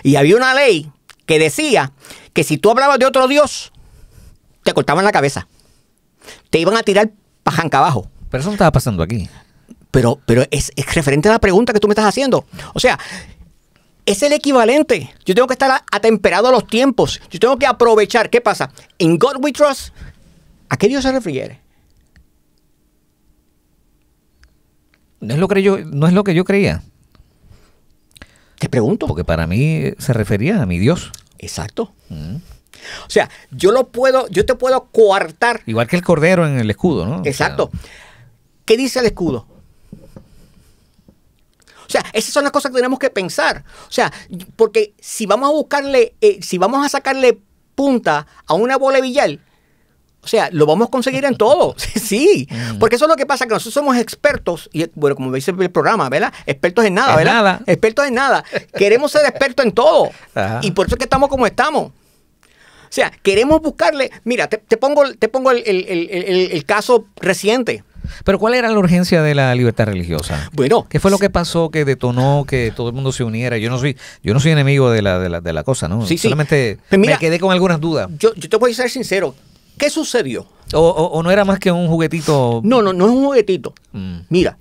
Y había una ley que decía que si tú hablabas de otro Dios, te cortaban la cabeza. Te iban a tirar pajanca abajo. Pero eso no estaba pasando aquí. Pero es referente a la pregunta que tú me estás haciendo. O sea, es el equivalente. Yo tengo que estar atemperado a los tiempos. Yo tengo que aprovechar. ¿Qué pasa? En God We Trust, ¿a qué Dios se refiere? No es lo que yo creía. Te pregunto. Porque para mí se refería a mi Dios. Exacto. O sea, yo te puedo coartar. Igual que el Cordero en el escudo, ¿no? Exacto. O sea, ¿qué dice el escudo? O sea, esas son las cosas que tenemos que pensar. O sea, porque si vamos a buscarle, si vamos a sacarle punta a una bola de billar, o sea, lo vamos a conseguir en todo. Sí, porque eso es lo que pasa, que nosotros somos expertos, y bueno, como dice el programa, ¿verdad? Expertos en nada, ¿verdad? Nada. Expertos en nada. Queremos ser expertos en todo. Ajá. Y por eso es que estamos como estamos. O sea, queremos buscarle... Mira, te pongo el caso reciente. Pero ¿cuál era la urgencia de la libertad religiosa? Bueno, ¿qué fue lo que pasó que detonó que todo el mundo se uniera? Yo no soy enemigo de la cosa, ¿no? Sí, sí. Solamente Pues mira, me quedé con algunas dudas. Yo te voy a ser sincero. ¿Qué sucedió? O no era más que un juguetito. No es un juguetito. Mira.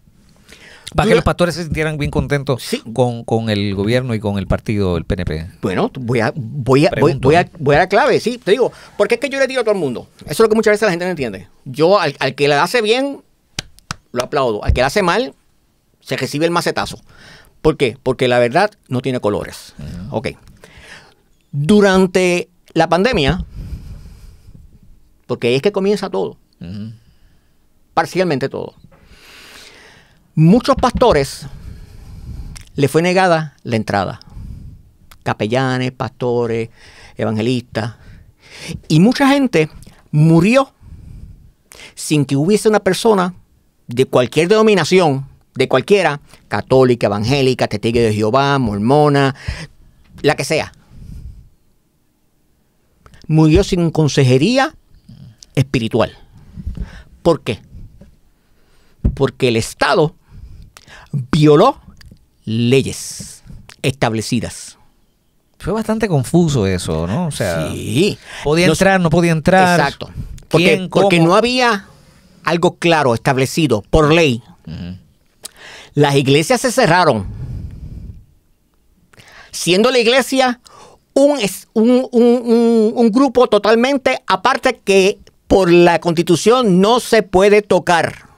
Para que los pastores se sintieran bien contentos Sí. con el gobierno y con el partido, el PNP. Bueno, voy a la clave, sí, te digo, porque es que yo le digo a todo el mundo. Eso es lo que muchas veces la gente no entiende. Yo, al que le hace bien, lo aplaudo. Al que le hace mal, se recibe el macetazo. ¿Por qué? Porque la verdad no tiene colores. Ok. Durante la pandemia, porque ahí es que comienza todo. Parcialmente todo. Muchos pastores le fue negada la entrada. Capellanes, pastores, evangelistas. Y mucha gente murió sin que hubiese una persona de cualquier denominación, de cualquiera, católica, evangélica, testigo de Jehová, mormona, la que sea. Murió sin consejería espiritual. ¿Por qué? Porque el Estado violó leyes establecidas. Fue bastante confuso eso, ¿no? O sea, sí. Podía entrar, no podía entrar. Exacto. Porque no había algo claro establecido por ley. Las iglesias se cerraron. Siendo la iglesia un grupo totalmente aparte que por la Constitución no se puede tocar.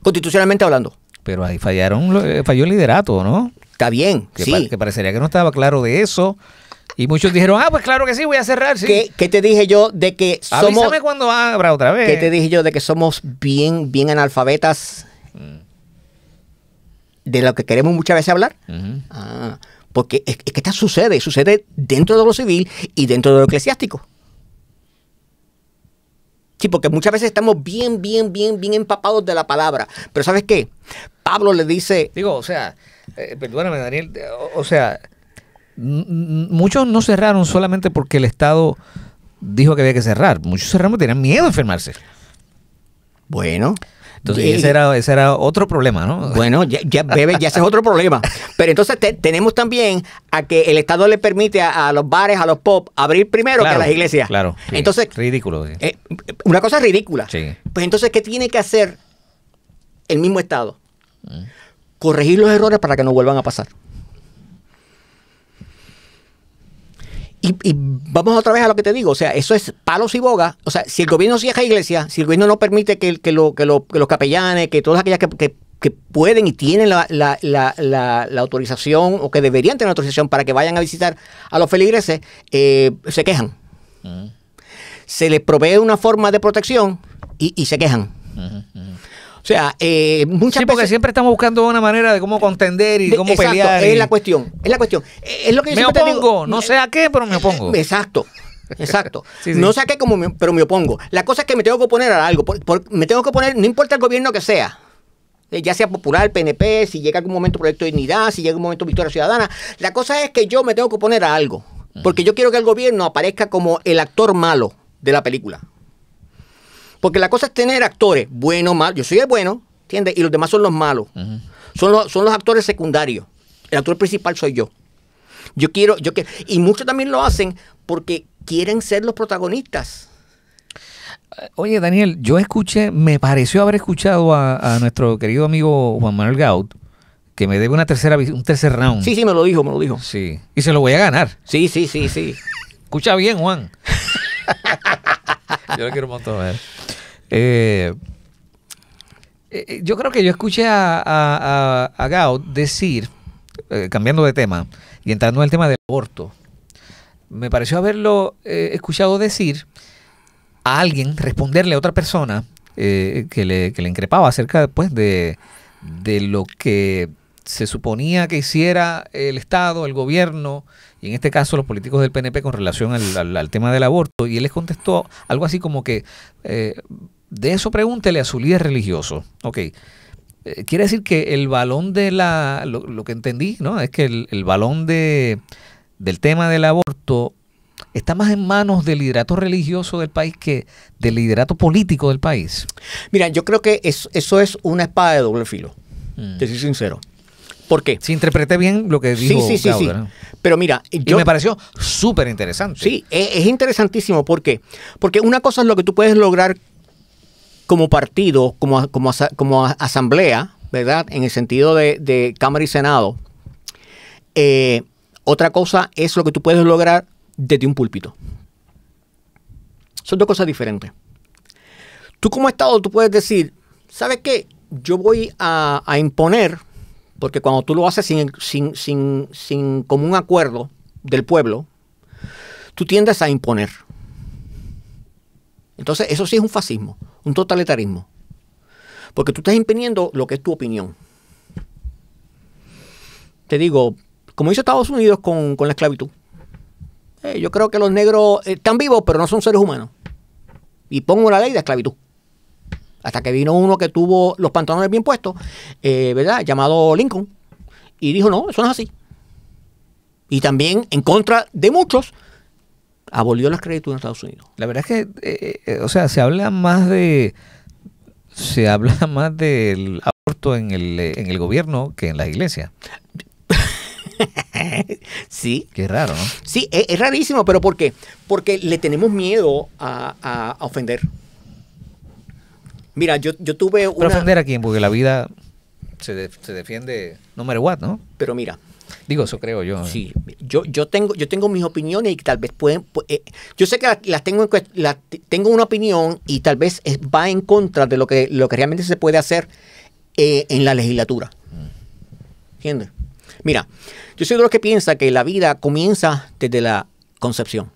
Constitucionalmente hablando. Pero ahí falló el liderato, ¿no? Está bien, sí. Que parecería que no estaba claro de eso. Y muchos dijeron, pues claro que sí, voy a cerrar. Sí. ¿Qué te dije yo de que somos... Avísame cuando abra otra vez. ¿Qué te dije yo de que somos bien analfabetas de lo que queremos muchas veces hablar? Porque es que esto sucede dentro de lo civil y dentro de lo eclesiástico. Sí, porque muchas veces estamos bien empapados de la palabra. Pero ¿sabes qué? Pablo le dice... Digo, o sea, perdóname, Daniel, o sea, muchos no cerraron solamente porque el Estado dijo que había que cerrar. Muchos cerraron porque tenían miedo a enfermarse. Bueno. Entonces, ese era otro problema, ¿no? Bueno, bebé, ya ese es otro problema. Pero entonces tenemos también a que el Estado le permite a los bares, a los pubs, abrir primero que a las iglesias. Claro. Sí. Entonces, ridículo. Sí. Una cosa ridícula. Sí. Pues entonces, ¿qué tiene que hacer el mismo Estado? Corregir los errores para que no vuelvan a pasar. Y vamos otra vez a lo que te digo, o sea, eso es palos y bogas. O sea, si el gobierno cierra iglesias, si el gobierno no permite que los capellanes, que todas aquellas que pueden y tienen la autorización o que deberían tener autorización para que vayan a visitar a los feligreses, se quejan. Se les provee una forma de protección y se quejan. O sea, muchas porque veces, siempre estamos buscando una manera de cómo contender y cómo exacto, pelear. Es la cuestión. Es lo que yo me siempre te opongo, digo. no sé a qué, pero me opongo. Exacto. Sí. No sé a qué, pero me opongo. La cosa es que me tengo que oponer a algo. Me tengo que oponer, no importa el gobierno que sea. Ya sea popular, PNP, si llega algún momento Proyecto de Dignidad, si llega un momento Victoria Ciudadana. La cosa es que yo me tengo que oponer a algo. Porque yo quiero que el gobierno aparezca como el actor malo de la película. Porque la cosa es tener actores, bueno, malo. Yo soy el bueno, ¿entiendes? Y los demás son los malos. Son los actores secundarios. El actor principal soy yo. Yo quiero, y muchos también lo hacen porque quieren ser los protagonistas. Oye, Daniel, me pareció haber escuchado a nuestro querido amigo Juan Manuel Gaut, que me debe un tercer round. Sí, me lo dijo. Sí, y se lo voy a ganar. Sí. Escucha bien, Juan. Yo lo quiero un montón, a ver. Yo creo que yo escuché a Gaut decir, cambiando de tema y entrando en el tema del aborto, me pareció haberlo escuchado decir a alguien, responderle a otra persona que le increpaba acerca pues, de lo que se suponía que hiciera el Estado, el gobierno, y en este caso los políticos del PNP con relación al tema del aborto, y él les contestó algo así como que de eso pregúntele a su líder religioso. Ok, quiere decir que el balón de lo que entendí, ¿no? Es que el balón del tema del aborto está más en manos del liderato religioso del país que del liderato político del país. Mira, yo creo que eso es una espada de doble filo, te soy sincero. ¿Por qué? Si interpreté bien lo que dijo Gaut, ¿no? Pero mira, y me pareció súper interesante. Sí, es interesantísimo. ¿Por qué? Porque una cosa es lo que tú puedes lograr como partido, como asamblea, ¿verdad? En el sentido de Cámara y Senado. Otra cosa es lo que tú puedes lograr desde un púlpito. Son dos cosas diferentes. Tú como Estado, tú puedes decir, ¿sabes qué? Yo voy a imponer, porque cuando tú lo haces sin común acuerdo del pueblo, tú tiendes a imponer. Entonces, eso sí es un fascismo, un totalitarismo. Porque tú estás imponiendo lo que es tu opinión. Te digo, como hizo Estados Unidos con la esclavitud. Yo creo que los negros están vivos, pero no son seres humanos. Y pongo la ley de esclavitud. Hasta que vino uno que tuvo los pantalones bien puestos, ¿verdad? Llamado Lincoln. Y dijo, no, eso no es así. Y también, en contra de muchos, abolió la esclavitud en Estados Unidos. La verdad es que, o sea, se habla más del aborto en el gobierno que en la iglesia. Sí. Qué raro, ¿no? Sí, es rarísimo, pero ¿por qué? Porque le tenemos miedo a ofender. Yo tuve una... ¿Pero ofender a quién? Porque la vida se defiende no matter what, ¿no? Pero mira... Digo, eso creo yo. Sí, yo tengo mis opiniones y tal vez pueden... yo sé que tengo una opinión y tal vez va en contra de lo que realmente se puede hacer en la legislatura. ¿Entiendes? Mira, yo soy de los que piensa que la vida comienza desde la concepción.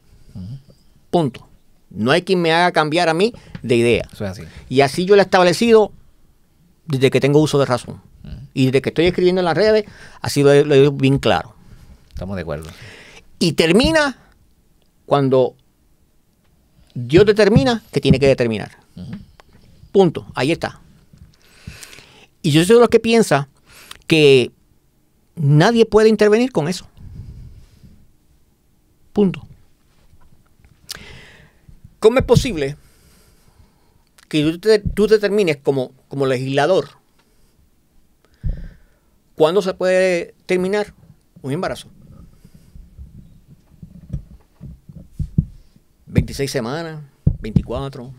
Punto. No hay quien me haga cambiar a mí de idea. Eso es así. Y así yo lo he establecido desde que tengo uso de razón. Y desde que estoy escribiendo en las redes, así lo he bien claro. Estamos de acuerdo. Y termina cuando Dios determina que tiene que determinar. Punto. Ahí está. Y yo soy de los que piensa que nadie puede intervenir con eso. Punto. ¿Cómo es posible que tú determines como legislador cuándo se puede terminar un embarazo? 26 semanas, 24,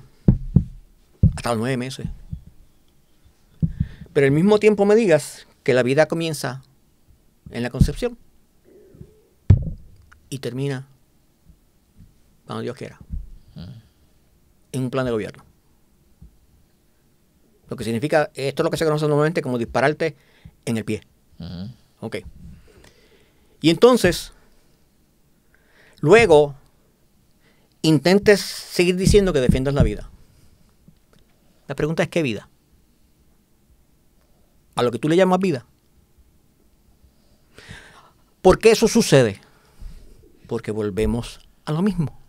hasta los 9 meses. Pero al mismo tiempo me digas que la vida comienza en la concepción y termina cuando Dios quiera. En un plan de gobierno. Lo que significa, esto es lo que se conoce normalmente como dispararte en el pie. Ok. Y entonces, luego, intentes seguir diciendo que defiendas la vida. La pregunta es, ¿qué vida? A lo que tú le llamas vida. ¿Por qué eso sucede? Porque volvemos a lo mismo.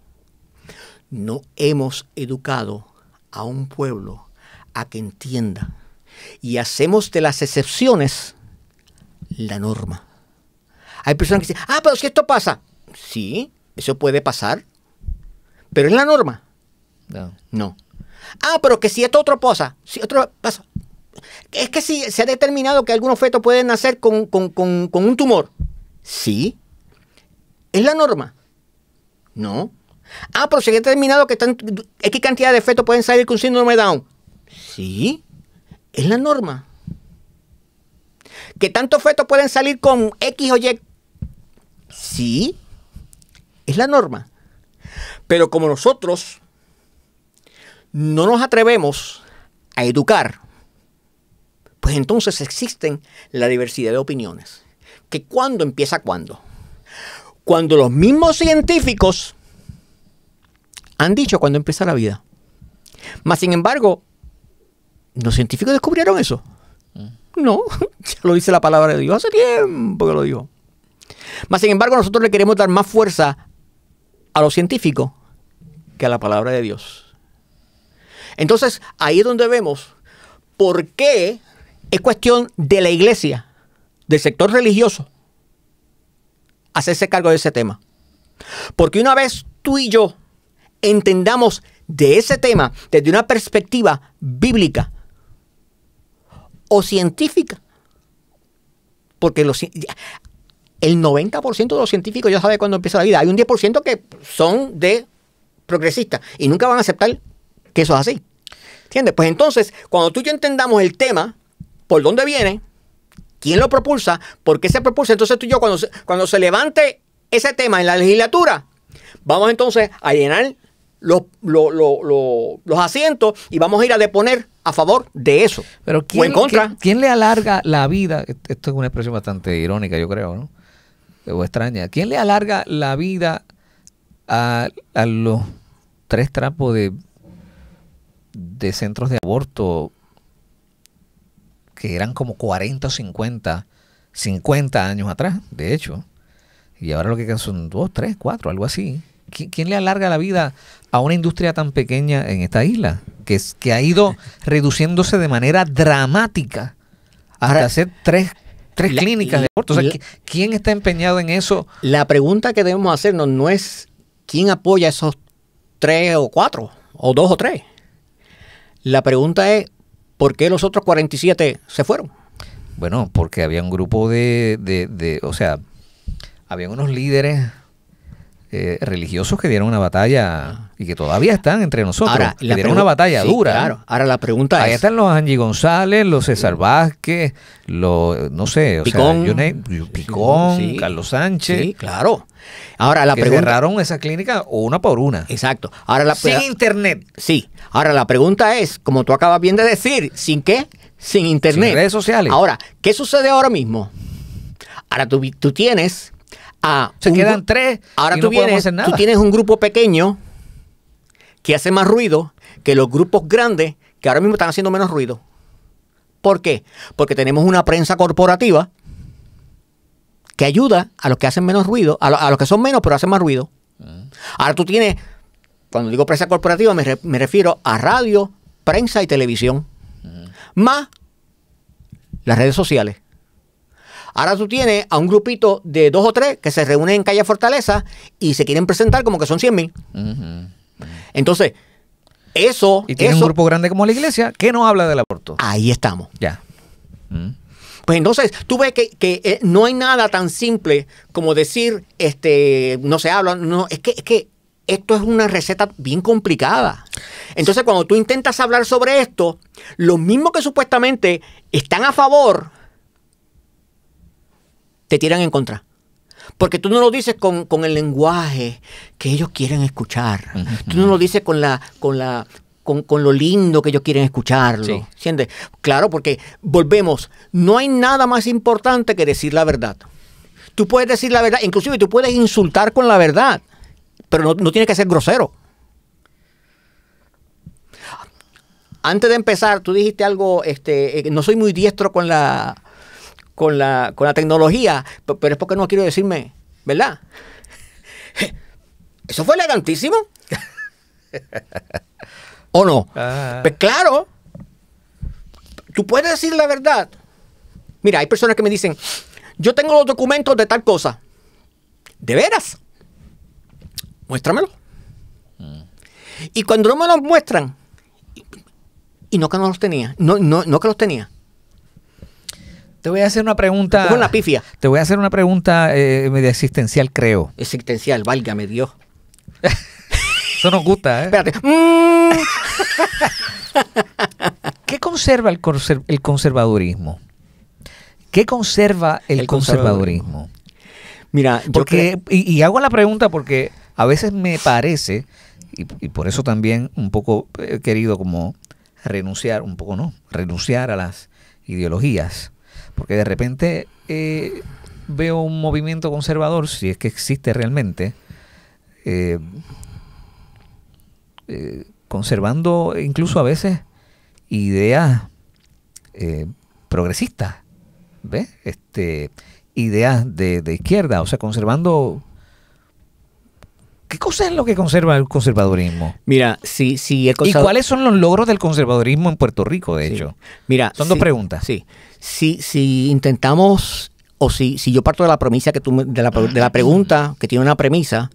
No hemos educado a un pueblo a que entienda y hacemos de las excepciones la norma. Hay personas que dicen, pero si esto pasa. Sí, eso puede pasar, pero es la norma. No. Pero que si esto otro pasa, si otro pasa. Es que si se ha determinado que algunos fetos pueden nacer con un tumor. Sí. ¿Es la norma? No. Pero se ha determinado que X cantidad de fetos pueden salir con síndrome de Down. Sí. ¿Es la norma? ¿Que tantos fetos pueden salir con X o Y? Sí. ¿Es la norma? Pero como nosotros no nos atrevemos a educar, pues entonces existen la diversidad de opiniones. ¿Que cuándo empieza cuándo? Cuando los mismos científicos han dicho cuándo empieza la vida. Mas, sin embargo, ¿los científicos descubrieron eso? No, ya lo dice la palabra de Dios. Hace tiempo que lo dijo. Mas, sin embargo, nosotros le queremos dar más fuerza a los científicos que a la palabra de Dios. Entonces, ahí es donde vemos por qué es cuestión de la iglesia, del sector religioso, hacerse cargo de ese tema. Porque una vez tú y yo entendamos de ese tema desde una perspectiva bíblica o científica, porque el 90% de los científicos ya sabe cuándo empieza la vida. Hay un 10% que son de progresistas y nunca van a aceptar que eso es así. ¿Entiendes? Pues entonces, cuando tú y yo entendamos el tema, por dónde viene, quién lo propulsa, por qué se propulsa, entonces tú y yo, cuando se levante ese tema en la legislatura, vamos entonces a llenar los asientos y vamos a ir a deponer a favor de eso. Pero o en contra. ¿Quién le alarga la vida? Esto es una expresión bastante irónica, yo creo, ¿no? O extraña. ¿Quién le alarga la vida a los 3 trapos de centros de aborto que eran como 40 o 50 años atrás, de hecho? Y ahora lo que quedan son 2, 3, 4, algo así. ¿Quién le alarga la vida a una industria tan pequeña en esta isla? Que ha ido reduciéndose de manera dramática hasta hacer tres clínicas de aborto. O sea, ¿quién está empeñado en eso? La pregunta que debemos hacernos no es quién apoya esos 3 o 4, o 2 o 3. La pregunta es, ¿por qué los otros 47 se fueron? Bueno, porque había un grupo o sea, había unos líderes religiosos que dieron una batalla y que todavía están entre nosotros. Ahora, que dieron una batalla dura. Claro. Ahora la pregunta ahí es... están los Angie González, los César Vázquez, no sé, Picón, Picón, sí, Carlos Sánchez. Sí, claro. Ahora la pregunta... cerraron esa clínica una por una. Exacto. Ahora sin internet. Sí. Ahora la pregunta es, como tú acabas bien de decir, ¿sin qué? Sin internet. Sin redes sociales. Ahora, ¿qué sucede ahora mismo? Ahora tú tienes... se quedan 3 ahora y no podemos hacer nada. Tú tienes un grupo pequeño que hace más ruido que los grupos grandes que ahora mismo están haciendo menos ruido. ¿Por qué? Porque tenemos una prensa corporativa que ayuda a los que hacen menos ruido, a los que son menos pero hacen más ruido. Ahora tú tienes, cuando digo prensa corporativa me refiero a radio, prensa y televisión, más las redes sociales. Ahora tú tienes a un grupito de 2 o 3 que se reúnen en Calle Fortaleza y se quieren presentar como que son 100,000. Entonces, eso... Y tiene un grupo grande como la iglesia que no habla del aborto. Ahí estamos. Ya. Pues entonces, tú ves que no hay nada tan simple como decir, no se habla, no, es que esto es una receta bien complicada. Entonces, cuando tú intentas hablar sobre esto, los mismos que supuestamente están a favor, te tiran en contra. Porque tú no lo dices con el lenguaje que ellos quieren escuchar. Tú no lo dices con lo lindo que ellos quieren escucharlo. Sí. ¿Entiendes? Claro, porque volvemos, no hay nada más importante que decir la verdad. Tú puedes decir la verdad, inclusive tú puedes insultar con la verdad, pero no tienes que ser grosero. Antes de empezar, tú dijiste algo, no soy muy diestro con la tecnología, pero es porque no quiero decirme, ¿verdad? Eso fue elegantísimo. ¿O no? Pues claro, tú puedes decir la verdad. Mira, hay personas que me dicen, yo tengo los documentos de tal cosa. ¿De veras? Muéstramelo. Y cuando no me los muestran, y no que no los tenía, no que los tenía. Te voy a hacer una pregunta. Es una pifia. Te voy a hacer una pregunta media existencial, creo. Existencial, válgame Dios. Eso nos gusta, ¿eh? Espérate. ¿Qué conserva el conservadurismo? ¿Qué conserva el conservadurismo? Mira, porque y hago la pregunta porque a veces me parece, y por eso también un poco he querido como renunciar a las ideologías, porque de repente veo un movimiento conservador, si es que existe realmente, conservando incluso a veces ideas progresistas, ¿ves? Ideas de izquierda, o sea, conservando... ¿Qué cosa es lo que conserva el conservadurismo? Mira, si el ¿Y cuáles son los logros del conservadurismo en Puerto Rico, de hecho? Mira, son dos preguntas. Sí. Si intentamos, o si yo parto de la premisa de la pregunta que tiene una premisa,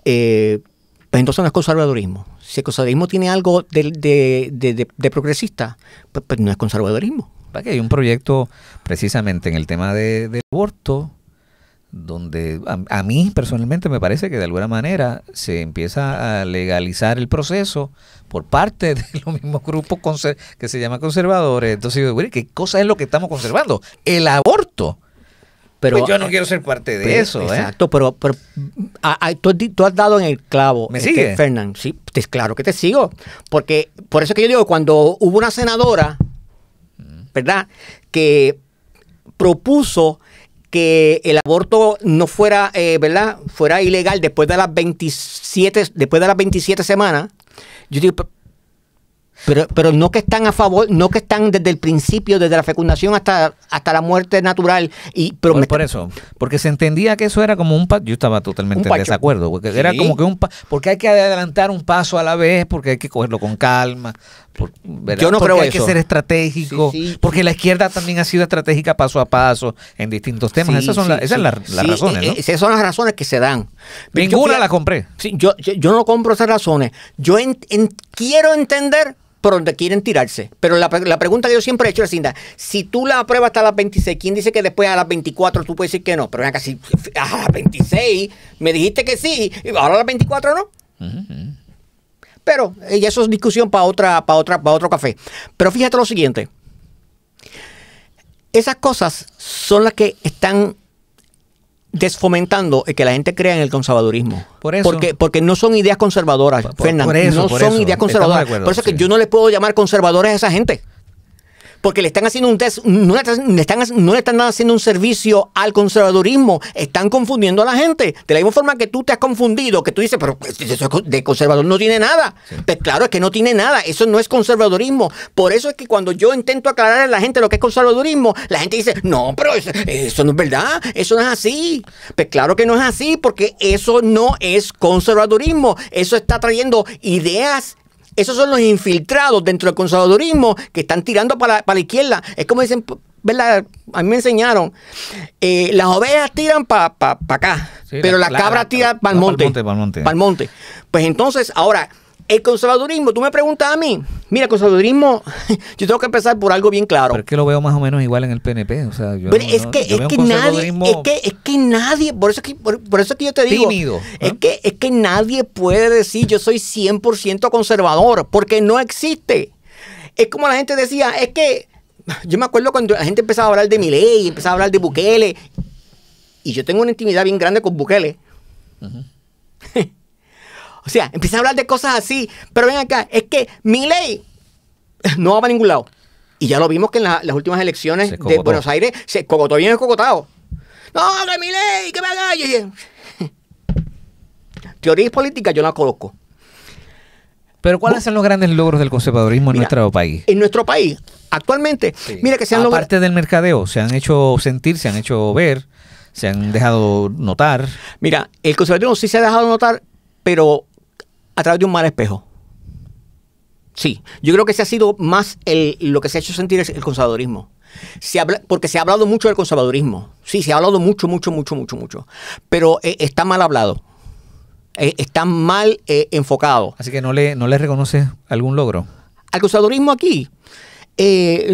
pues entonces no es conservadurismo. Si el conservadurismo tiene algo de progresista, pues no es conservadurismo. Que hay un proyecto precisamente en el tema del aborto, donde a mí personalmente me parece que de alguna manera se empieza a legalizar el proceso por parte de los mismos grupos que se llaman conservadores. Entonces yo digo, ¿qué cosa es lo que estamos conservando? El aborto. Pero pues yo no quiero ser parte de eso. Exacto, pero tú has dado en el clavo. ¿Me sigue? Fernán, sí, claro que te sigo. Porque por eso que yo digo, cuando hubo una senadora, ¿verdad?, que propuso que el aborto no fuera, ¿verdad?, fuera ilegal después de las 27 semanas. Yo digo, pero no que están a favor, no que están desde el principio, desde la fecundación hasta la muerte natural. Por eso, porque se entendía que eso era como un paso. Yo estaba totalmente en desacuerdo, porque era como que porque hay que adelantar un paso a la vez, porque hay que cogerlo con calma. Yo no creo porque hay eso. que ser estratégico, porque la izquierda también ha sido estratégica paso a paso en distintos temas. Esas son las razones, ¿no? Esas son las razones que se dan. Ninguna la compré. Sí, yo no compro esas razones. Yo quiero entender por donde quieren tirarse. Pero la pregunta que yo siempre he hecho es, si tú la apruebas hasta las 26, ¿quién dice que después a las 24 tú puedes decir que no? Pero venga, si a las 26 me dijiste que sí, ahora a las 24 no. Pero eso es discusión para otro café. Pero fíjate lo siguiente. Esas cosas son las que están desfomentando el que la gente crea en el conservadurismo. Por eso. Porque no son ideas conservadoras, Fernando. No son ideas conservadoras. Por eso es que yo no le puedo llamar conservadores a esa gente. Porque le están haciendo no le están haciendo un servicio al conservadurismo. Están confundiendo a la gente. De la misma forma que tú te has confundido, que tú dices, pero de conservador no tiene nada. Sí. Pues claro, es que no tiene nada. Eso no es conservadurismo. Por eso es que cuando yo intento aclarar a la gente lo que es conservadurismo, la gente dice, no, pero eso no es verdad. Eso no es así. Pues claro que no es así, porque eso no es conservadurismo. Eso está trayendo ideas. Esos son los infiltrados dentro del conservadurismo que están tirando para la izquierda. Es como dicen, ¿verdad? A mí me enseñaron, las ovejas tiran para acá, Sí, pero la cabra tira para el monte. Para el monte. Pues entonces, ahora, el conservadurismo, tú me preguntas a mí, mira, el conservadurismo, yo tengo que empezar por algo bien claro. Pero es que lo veo más o menos igual en el PNP. O sea, yo pero yo veo un nadie, conservadurismo es que nadie, por eso es que yo te digo, tímido, ¿no? es que nadie puede decir yo soy 100% conservador, porque no existe. Es como la gente decía, es que, yo me acuerdo cuando la gente empezaba a hablar de Milei, empezaba a hablar de Bukele, y yo tengo una intimidad bien grande con Bukele. O sea, empiezan a hablar de cosas así, pero ven acá, es que Milei no va para ningún lado. Y ya lo vimos que en las últimas elecciones de Buenos Aires se cogotó bien escogotado. No, que Milei, que me haga. Teorías políticas yo no las conozco. Pero ¿cuáles son los grandes logros del conservadurismo en nuestro país? En nuestro país, actualmente, mira que se han logrado. Aparte del mercadeo, se han hecho sentir, se han hecho ver, se han dejado notar. Mira, el conservadurismo sí se ha dejado notar, pero a través de un mal espejo. Sí, yo creo que ese ha sido más lo que se ha hecho sentir es el conservadurismo. Porque se ha hablado mucho del conservadurismo. Sí, se ha hablado mucho. Pero está mal hablado. Está mal enfocado. Así que no le reconoces algún logro. Al conservadurismo aquí,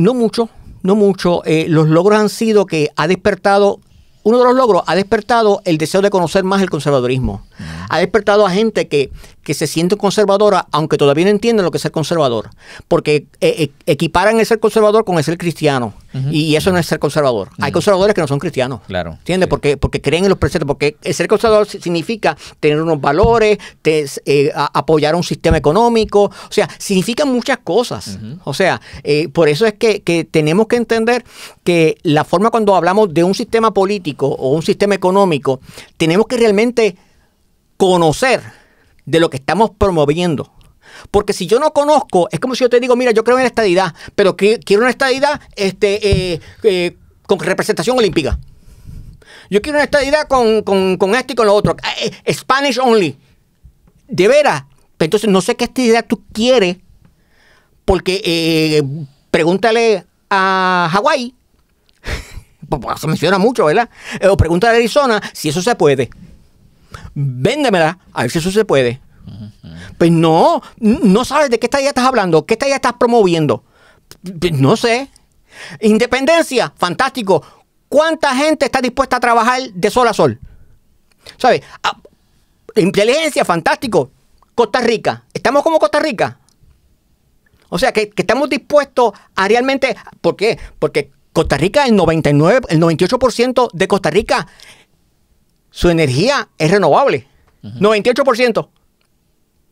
no mucho. Los logros han sido que ha despertado. Uno de los logros ha despertado el deseo de conocer más el conservadurismo. Ha despertado a gente que se siente conservadora, aunque todavía no entienden lo que es ser conservador. Porque equiparan el ser conservador con el ser cristiano. Y eso no es ser conservador. Hay conservadores que no son cristianos. Claro. ¿Entiendes? Sí. Porque creen en los preceptos. Porque el ser conservador significa tener unos valores, apoyar un sistema económico. O sea, significan muchas cosas. O sea, por eso es que tenemos que entender que la forma cuando hablamos de un sistema político o un sistema económico, tenemos que realmente conocer de lo que estamos promoviendo. Porque si yo no conozco, es como si yo te digo, mira, yo creo en la estadidad, pero quiero una estadidad con representación olímpica. Yo quiero una estadidad con esto y con lo otro. Spanish only. De veras. Entonces no sé qué estadidad tú quieres, porque pregúntale a Hawái. Se menciona mucho, ¿verdad? O pregúntale a Arizona si eso se puede. Véndemela, a ver si eso se puede. Pues no sabes de qué estadía estás hablando, qué estadía estás promoviendo. Pues no sé. Independencia, fantástico. ¿Cuánta gente está dispuesta a trabajar de sol a sol? ¿Sabes? Inteligencia, fantástico. Costa Rica, ¿estamos como Costa Rica? O sea, que estamos dispuestos a realmente... ¿Por qué? Porque Costa Rica, el 98% de Costa Rica, su energía es renovable. 98%.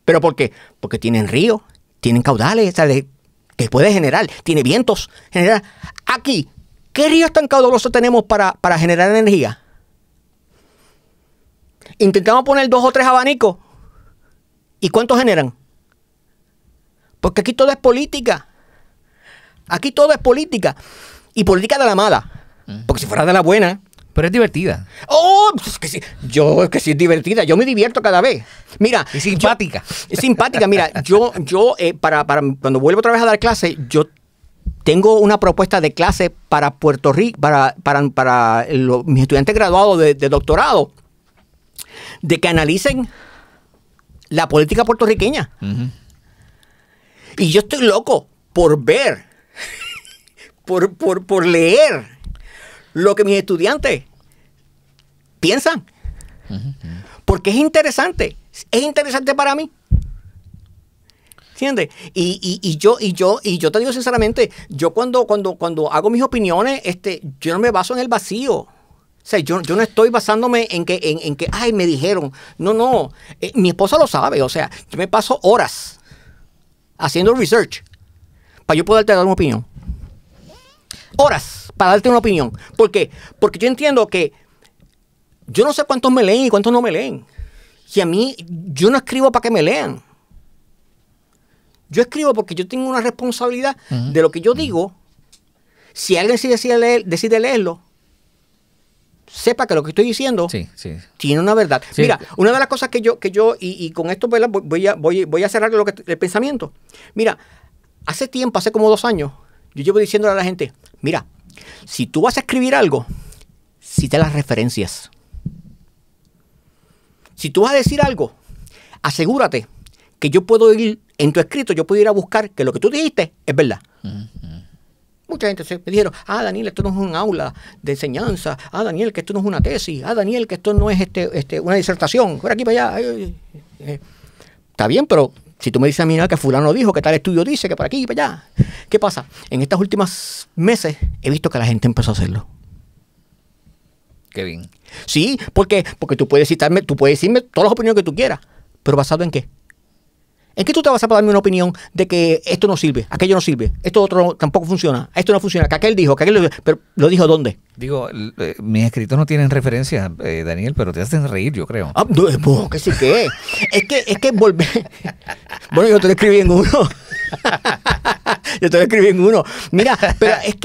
¿Pero por qué? Porque tienen ríos, tienen caudales, ¿sabes? Que puede generar, tiene vientos. Generar. Aquí, ¿qué ríos tan caudalosos tenemos para generar energía? Intentamos poner 2 o 3 abanicos. ¿Y cuántos generan? Porque aquí todo es política. Aquí todo es política. Y política de la mala. Porque si fuera de la buena... Pero es divertida. ¡Oh! Es que sí, es divertida. Yo me divierto cada vez. Mira. Y simpática. Es simpática. Mira, yo para cuando vuelvo otra vez a dar clase, yo tengo una propuesta de clase para Puerto Rico, para mis estudiantes graduados de doctorado, de que analicen la política puertorriqueña. Y yo estoy loco por ver, por leer lo que mis estudiantes piensan. Porque es interesante para mí. ¿Entiendes? Y yo te digo sinceramente, yo cuando hago mis opiniones, yo no me baso en el vacío. O sea, yo no estoy basándome en que ay, me dijeron. No. Mi esposa lo sabe. O sea, yo me paso horas haciendo research para yo poderte dar una opinión. Horas para darte una opinión. ¿Por qué? Porque yo entiendo que yo no sé cuántos me leen y cuántos no me leen. Y a mí, yo no escribo para que me lean. Yo escribo porque yo tengo una responsabilidad de lo que yo digo. Si alguien decide leerlo, sepa que lo que estoy diciendo tiene una verdad. Sí. Mira, una de las cosas que yo y con esto voy a cerrar el pensamiento. Mira, hace como 2 años, yo llevo diciéndole a la gente, mira, Si tú vas a escribir algo, cita las referencias. Si tú vas a decir algo, asegúrate que yo puedo ir, en tu escrito, yo puedo ir a buscar que lo que tú dijiste es verdad. Mucha gente me dijeron, Daniel, esto no es un aula de enseñanza. Daniel, que esto no es una tesis. Daniel, que esto no es una disertación. Por aquí para allá. Está bien, pero si tú me dices a mí que fulano dijo, que tal estudio dice, que por aquí y para allá. ¿Qué pasa? En estos últimos meses he visto que la gente empezó a hacerlo. Qué bien. Sí, porque tú puedes citarme, tú puedes decirme todas las opiniones que tú quieras, pero ¿basado en qué? ¿En qué tú te vas a darme una opinión de que esto no sirve, aquello no sirve, esto otro tampoco funciona, esto no funciona, que aquel dijo, pero ¿lo dijo dónde? Digo, mis escritos no tienen referencia, Daniel, pero te hacen reír, yo creo. No, que sí que es que volver. Bueno, yo te lo escribí en uno. Mira, pero es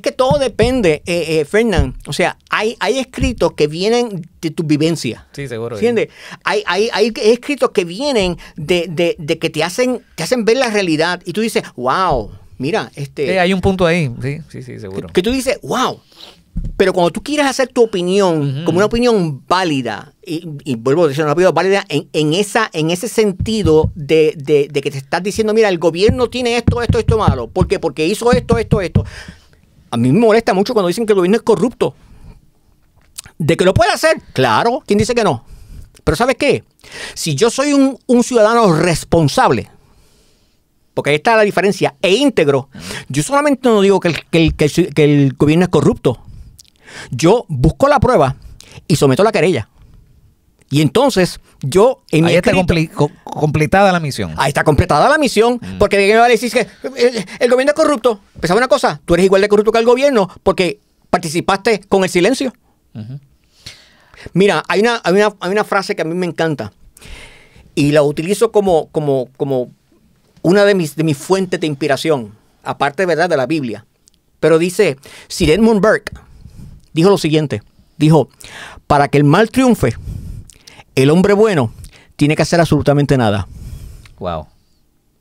que todo depende, Fernán. O sea, hay escritos que vienen de tu vivencia. Sí, seguro. ¿Entiendes? Hay escritos que vienen de que te hacen ver la realidad y tú dices, wow, mira, hay un punto ahí, sí, seguro. Que tú dices, wow. Pero cuando tú quieres hacer tu opinión como una opinión válida, y vuelvo a decir una opinión válida en ese sentido de que te estás diciendo, mira, el gobierno tiene esto malo. ¿Por qué? Porque hizo esto. A mí me molesta mucho cuando dicen que el gobierno es corrupto. ¿De que lo puede hacer? Claro. ¿Quién dice que no? Pero ¿sabes qué? Si yo soy un ciudadano responsable, porque ahí está la diferencia, e íntegro, yo solamente no digo que el gobierno es corrupto. Yo busco la prueba y someto la querella. Y entonces yo en mi escrito, está completada la misión. Ahí está completada la misión. Porque me va a decir que el gobierno es corrupto. Pues ¿sabes una cosa? Tú eres igual de corrupto que el gobierno porque participaste con el silencio. Mira, hay una frase que a mí me encanta y la utilizo como una de mis fuentes de inspiración, aparte, ¿verdad?, de la Biblia. Pero dice, Sir Edmund Burke dijo lo siguiente, dijo, para que el mal triunfe, el hombre bueno tiene que hacer absolutamente nada. Wow.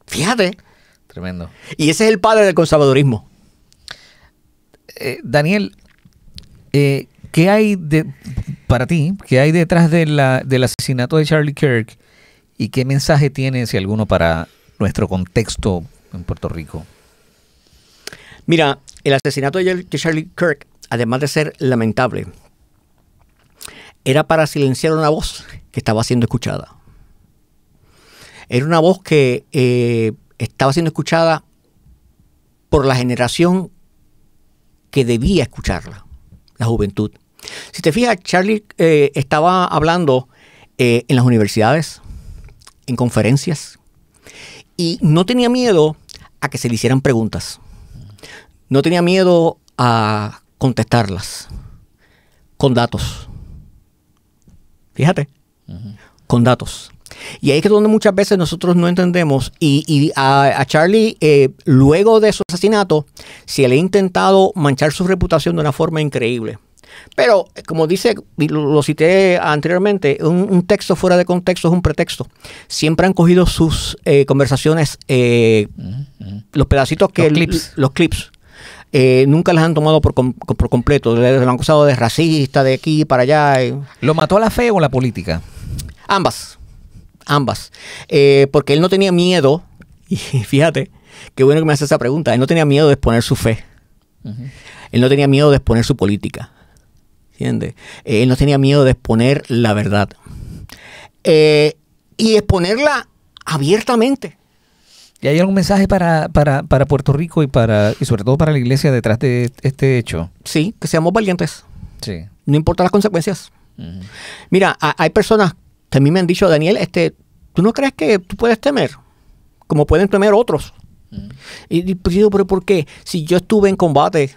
Fíjate. Tremendo. Y ese es el padre del conservadurismo. Daniel, ¿qué hay para ti, qué hay detrás del asesinato de Charlie Kirk y qué mensaje tiene, si alguno, para nuestro contexto en Puerto Rico? Mira, el asesinato de Charlie Kirk, además de ser lamentable, era para silenciar una voz que estaba siendo escuchada. Era una voz que estaba siendo escuchada por la generación que debía escucharla, la juventud. Si te fijas, Charlie estaba hablando en las universidades, en conferencias, y no tenía miedo a que se le hicieran preguntas. No tenía miedo a contestarlas con datos. Fíjate, con datos. Y ahí es que donde muchas veces nosotros no entendemos. Y a Charlie, luego de su asesinato, se le ha intentado manchar su reputación de una forma increíble. Pero, como dice, lo cité anteriormente, un texto fuera de contexto es un pretexto. Siempre han cogido sus conversaciones, los pedacitos que... Los clips. Nunca las han tomado por completo. Le han acusado de racista, de aquí para allá. ¿Lo mató la fe o la política? Ambas. Porque él no tenía miedo, y fíjate, qué bueno que me hace esa pregunta, él no tenía miedo de exponer su fe. Él no tenía miedo de exponer su política. ¿Entiendes? Él no tenía miedo de exponer la verdad. Y exponerla abiertamente. ¿Y hay algún mensaje para Puerto Rico y sobre todo para la iglesia detrás de este hecho? Sí, que seamos valientes. Sí. No importa las consecuencias. Mira, hay personas que a mí me han dicho, Daniel, ¿tú no crees que tú puedes temer? Como pueden temer otros. Y digo, ¿pero por qué? Si yo estuve en combate,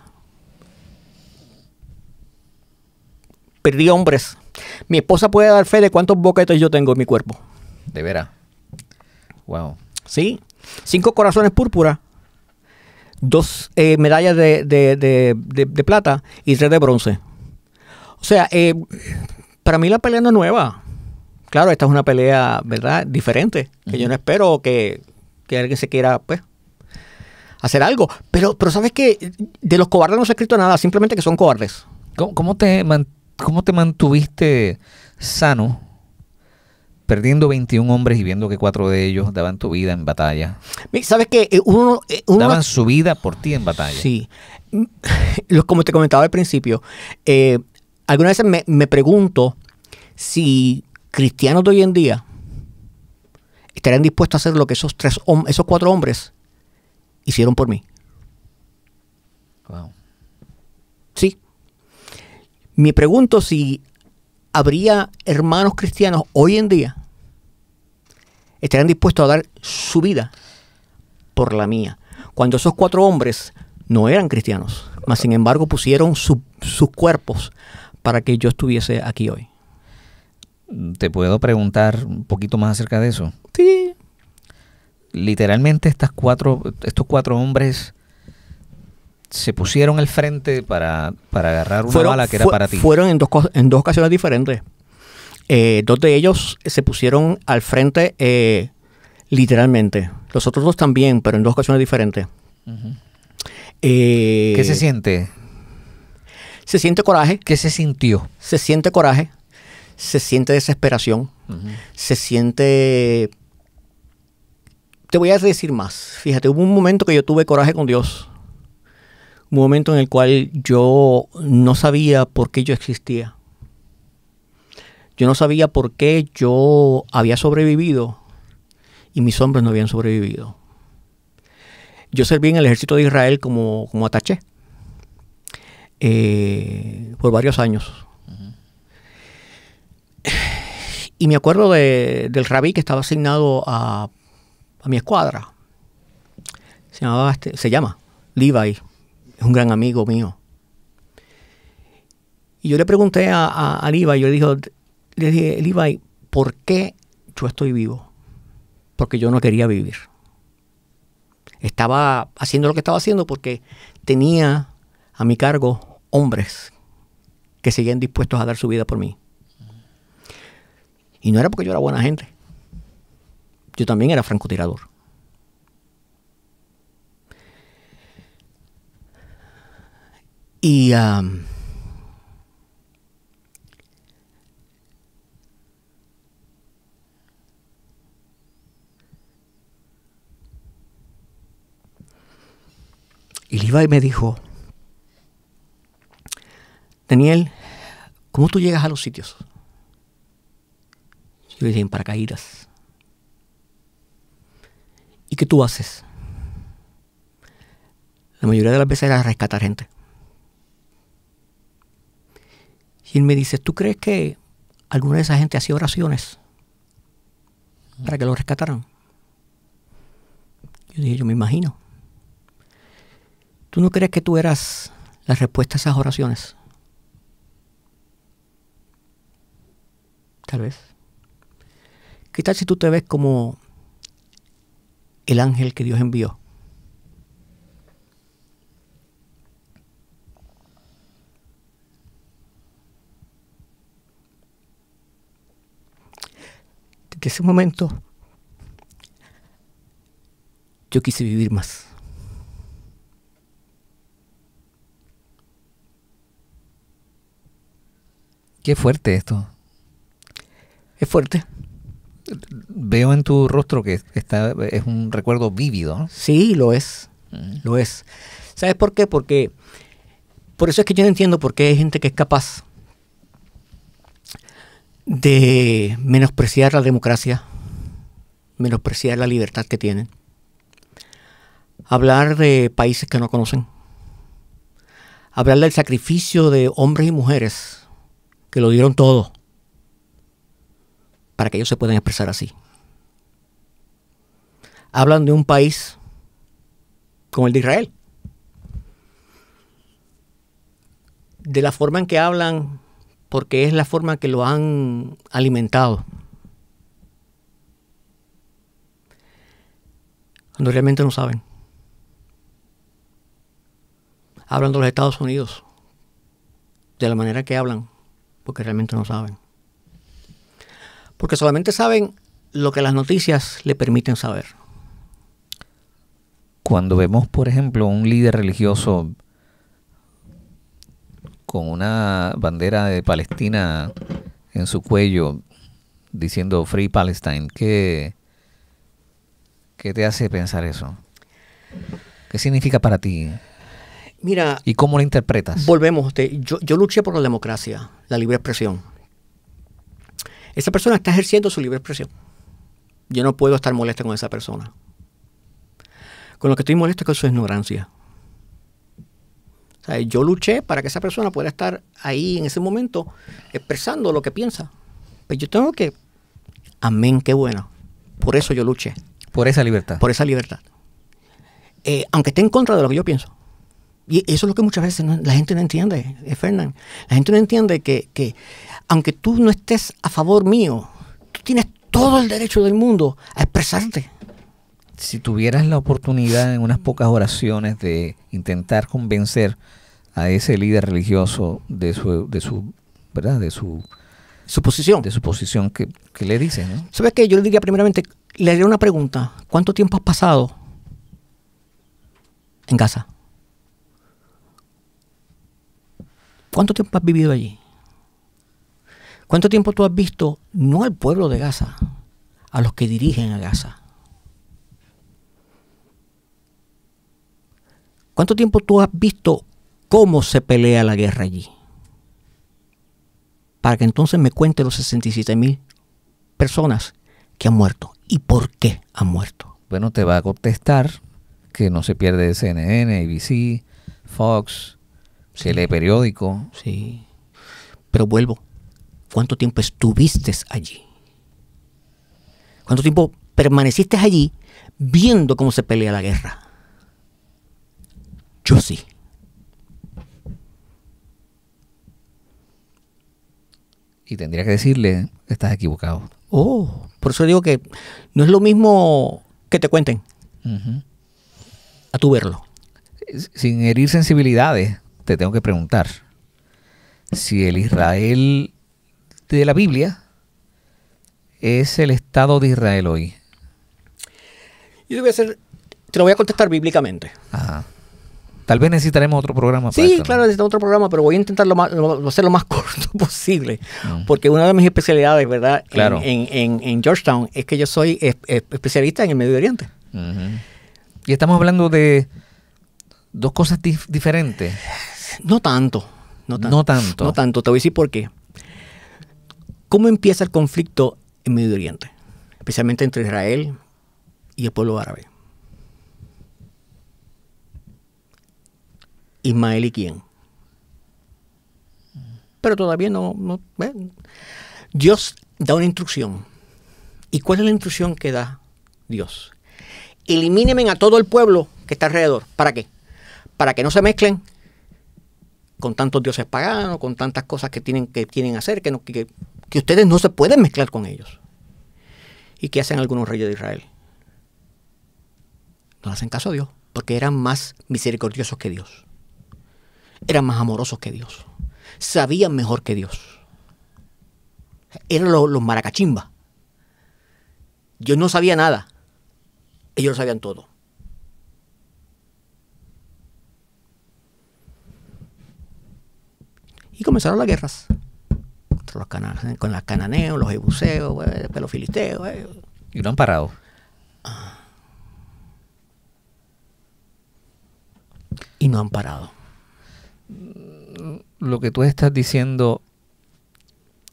perdí hombres. Mi esposa puede dar fe de cuántos boquetes yo tengo en mi cuerpo. ¿De veras? Wow. Sí. 5 corazones púrpura, 2 medallas de plata y 3 de bronce. O sea, para mí la pelea no es nueva. Claro, esta es una pelea, ¿verdad?, diferente. Que yo no espero que alguien se quiera, pues, hacer algo. Pero ¿sabes qué? De los cobardes no se ha escrito nada, simplemente que son cobardes. ¿Cómo te mantuviste sano perdiendo 21 hombres y viendo que 4 de ellos daban tu vida en batalla? ¿Sabes qué? Daban su vida por ti en batalla. Sí. Como te comentaba al principio, algunas veces me pregunto si cristianos de hoy en día estarían dispuestos a hacer lo que esos 4 hombres hicieron por mí. Wow. Sí. Me pregunto si habría hermanos cristianos hoy en día estarían dispuestos a dar su vida por la mía, cuando esos 4 hombres no eran cristianos, mas sin embargo pusieron sus cuerpos para que yo estuviese aquí hoy. ¿Te puedo preguntar un poquito más acerca de eso? Sí. Literalmente estos 4 hombres se pusieron al frente para agarrar una bala que era para ti. Fueron en dos ocasiones diferentes. 2 de ellos se pusieron al frente literalmente. Los otros 2 también, pero en 2 ocasiones diferentes. Uh-huh. ¿Qué se siente? Se siente coraje. ¿Qué se sintió? Se siente coraje. Se siente desesperación. Uh-huh. Se siente... Te voy a decir más. Fíjate, hubo un momento que yo tuve coraje con Dios. Un momento en el cual yo no sabía por qué yo existía. Yo no sabía por qué yo había sobrevivido y mis hombres no habían sobrevivido. Yo serví en el ejército de Israel como ataché por varios años. Uh-huh. Y me acuerdo del rabí que estaba asignado a mi escuadra. Se llama Levi. Es un gran amigo mío. Y yo le pregunté a Levi, le dije, Levi, ¿por qué yo estoy vivo? Porque yo no quería vivir. Estaba haciendo lo que estaba haciendo porque tenía a mi cargo hombres que seguían dispuestos a dar su vida por mí. Y no era porque yo era buena gente. Yo también era francotirador. Y Levi me dijo, Daniel, ¿cómo tú llegas a los sitios? Yo le dije, en paracaídas. ¿Y qué tú haces? La mayoría de las veces era rescatar gente. Y él me dice, ¿tú crees que alguna de esa gente hacía oraciones para que lo rescataran? Yo dije, yo me imagino. ¿Tú no crees que tú eras la respuesta a esas oraciones? Tal vez. ¿Qué tal si tú te ves como el ángel que Dios envió? Desde ese momento yo quise vivir más. Qué fuerte esto. Es fuerte. Veo en tu rostro que es un recuerdo vívido, ¿no? Sí, lo es. Lo es. ¿Sabes por qué? Porque por eso es que yo no entiendo por qué hay gente que es capaz de menospreciar la democracia, menospreciar la libertad que tienen, hablar de países que no conocen, hablar del sacrificio de hombres y mujeres que lo dieron todo para que ellos se puedan expresar así. Hablan de un país como el de Israel. De la forma en que hablan, porque es la forma que lo han alimentado. Cuando realmente no saben. Hablan de los Estados Unidos de la manera que hablan, porque realmente no saben. Porque solamente saben lo que las noticias le permiten saber. cuando vemos, por ejemplo, un líder religioso con una bandera de Palestina en su cuello diciendo Free Palestine, ¿qué te hace pensar eso? ¿Qué significa para ti? Mira, ¿Y cómo lo interpretas? volvemos. Yo luché por la democracia, la libre expresión. Esa persona está ejerciendo su libre expresión. Yo no puedo estar molesto con esa persona. Con lo que estoy molesto es con su ignorancia. O sea, yo luché para que esa persona pueda estar ahí en ese momento expresando lo que piensa. Pues yo tengo que... Amén, qué bueno. Por eso yo luché. Por esa libertad. Por esa libertad. Aunque esté en contra de lo que yo pienso. Y eso es lo que muchas veces la gente no entiende, Fernán. La gente no entiende que aunque tú no estés a favor mío, tú tienes todo el derecho del mundo a expresarte. Si tuvieras la oportunidad en unas pocas oraciones de intentar convencer a ese líder religioso de su ¿verdad? De su posición. De su posición, ¿qué le dices, no? ¿Sabes qué? Yo le diría primeramente, le haría una pregunta. ¿Cuánto tiempo has pasado en Gaza? ¿Cuánto tiempo has vivido allí? ¿Cuánto tiempo tú has visto, no al pueblo de Gaza, a los que dirigen a Gaza? ¿Cuánto tiempo tú has visto cómo se pelea la guerra allí? Para que entonces me cuente los 67,000 personas que han muerto y por qué han muerto. Bueno, te va a contestar que no se pierde CNN, ABC, Fox, Sí. lee periódico. Sí. Pero vuelvo. ¿Cuánto tiempo estuviste allí? ¿Cuánto tiempo permaneciste allí viendo cómo se pelea la guerra? Yo sí. Y tendría que decirle, estás equivocado. Oh, por eso digo que no es lo mismo que te cuenten Uh-huh. a tú verlo. Sin herir sensibilidades, te tengo que preguntar si el Israel de la Biblia es el Estado de Israel hoy. Te lo voy a contestar bíblicamente. Ajá. Tal vez necesitaremos otro programa para Sí, esto, ¿no? claro, necesito otro programa, pero voy a intentar hacer lo más corto posible. Porque una de mis especialidades, ¿verdad? Claro. En Georgetown es que yo soy especialista en el Medio Oriente. Uh-huh. Y estamos hablando de dos cosas diferentes. No tanto. No tanto. No tanto. Te voy a decir por qué. ¿Cómo empieza el conflicto en Medio Oriente? Especialmente entre Israel y el pueblo árabe. Ismael y quién. Pero todavía no. Dios da una instrucción. ¿Y cuál es la instrucción que da Dios? Elimínenme a todo el pueblo que está alrededor. ¿Para qué? Para que no se mezclen con tantos dioses paganos, con tantas cosas que quieren hacer, que ustedes no se pueden mezclar con ellos. ¿Y qué hacen algunos reyes de Israel? No hacen caso a Dios, porque eran más misericordiosos que Dios. Eran más amorosos que Dios. Sabían mejor que Dios. Eran los maracachimbas. Dios no sabía nada. Ellos lo sabían todo. Y comenzaron las guerras. Con los cananeos, los jebuseos, después los filisteos. Y no han parado. Y no han parado. Lo que tú estás diciendo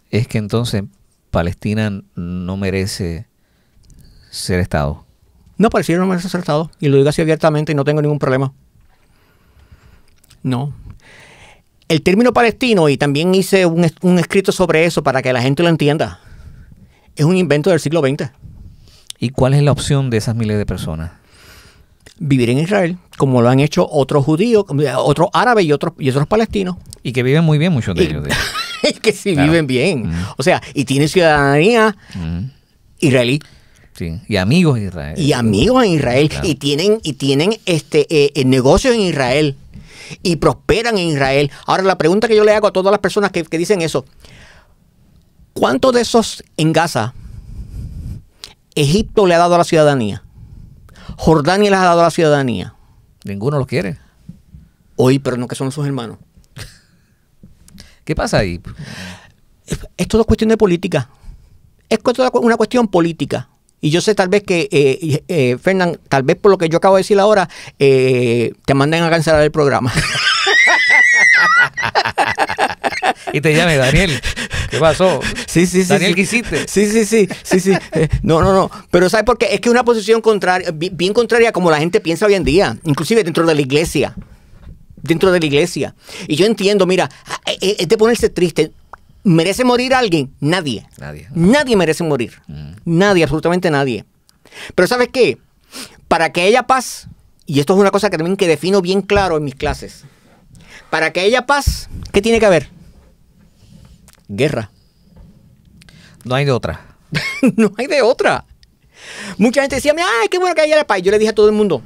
es que entonces Palestina no merece ser Estado. No, Palestina no merece ser Estado. Y lo digo así abiertamente y no tengo ningún problema. No. El término palestino, y también hice un escrito sobre eso para que la gente lo entienda, es un invento del siglo XX. ¿Y cuál es la opción de esas miles de personas? Vivir en Israel, como lo han hecho otros judíos, otros árabes y otros palestinos. Y que viven muy bien muchos de ellos. Que sí, claro. viven bien. Mm. O sea, y tienen ciudadanía israelí. Sí. Y amigos de Israel. Y amigos en Israel. Claro. Y tienen negocios en Israel. Y prosperan en Israel. Ahora, la pregunta que yo le hago a todas las personas que dicen eso: ¿cuántos de esos en Gaza Egipto le ha dado la ciudadanía? Jordania les ha dado la ciudadanía. Ninguno lo quiere. Hoy, pero no que son sus hermanos. ¿Qué pasa ahí? Es todo cuestión de política. Es toda una cuestión política. Y yo sé tal vez que, Fernán, tal vez por lo que yo acabo de decir ahora, te manden a cancelar el programa. Y te llame, Daniel. ¿Qué pasó? Sí. Daniel, ¿qué hiciste? Sí. No. Pero ¿sabes por qué? Es que es una posición contraria, bien contraria a como la gente piensa hoy en día. Inclusive dentro de la iglesia. Y yo entiendo, mira, es de ponerse triste. ¿Merece morir alguien? Nadie. Nadie merece morir. Nadie, absolutamente nadie. Pero ¿sabes qué? Para que haya paz, y esto es una cosa que también que defino bien claro en mis clases, para que haya paz, ¿qué tiene que haber? Guerra. No hay de otra. No hay de otra. Mucha gente decía, ay, qué bueno que haya la paz. Yo le dije a todo el mundo,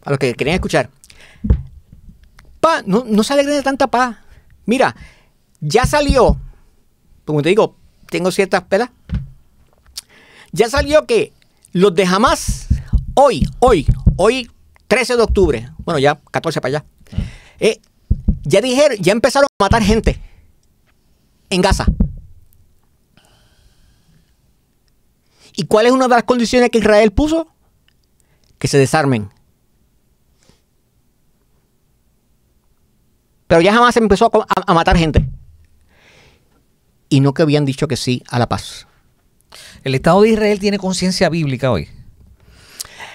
a los que querían escuchar, paz, no se alegren de tanta paz. Mira, ya salió, como te digo, tengo ciertas pedas. Ya salió que los de Hamas, hoy, 13 de octubre, bueno, ya 14 para allá, ya empezaron a matar gente en Gaza. ¿Y cuál es una de las condiciones que Israel puso? Que se desarmen. Pero ya jamás se empezó a matar gente. Y no que habían dicho que sí a la paz. ¿El Estado de Israel tiene conciencia bíblica hoy?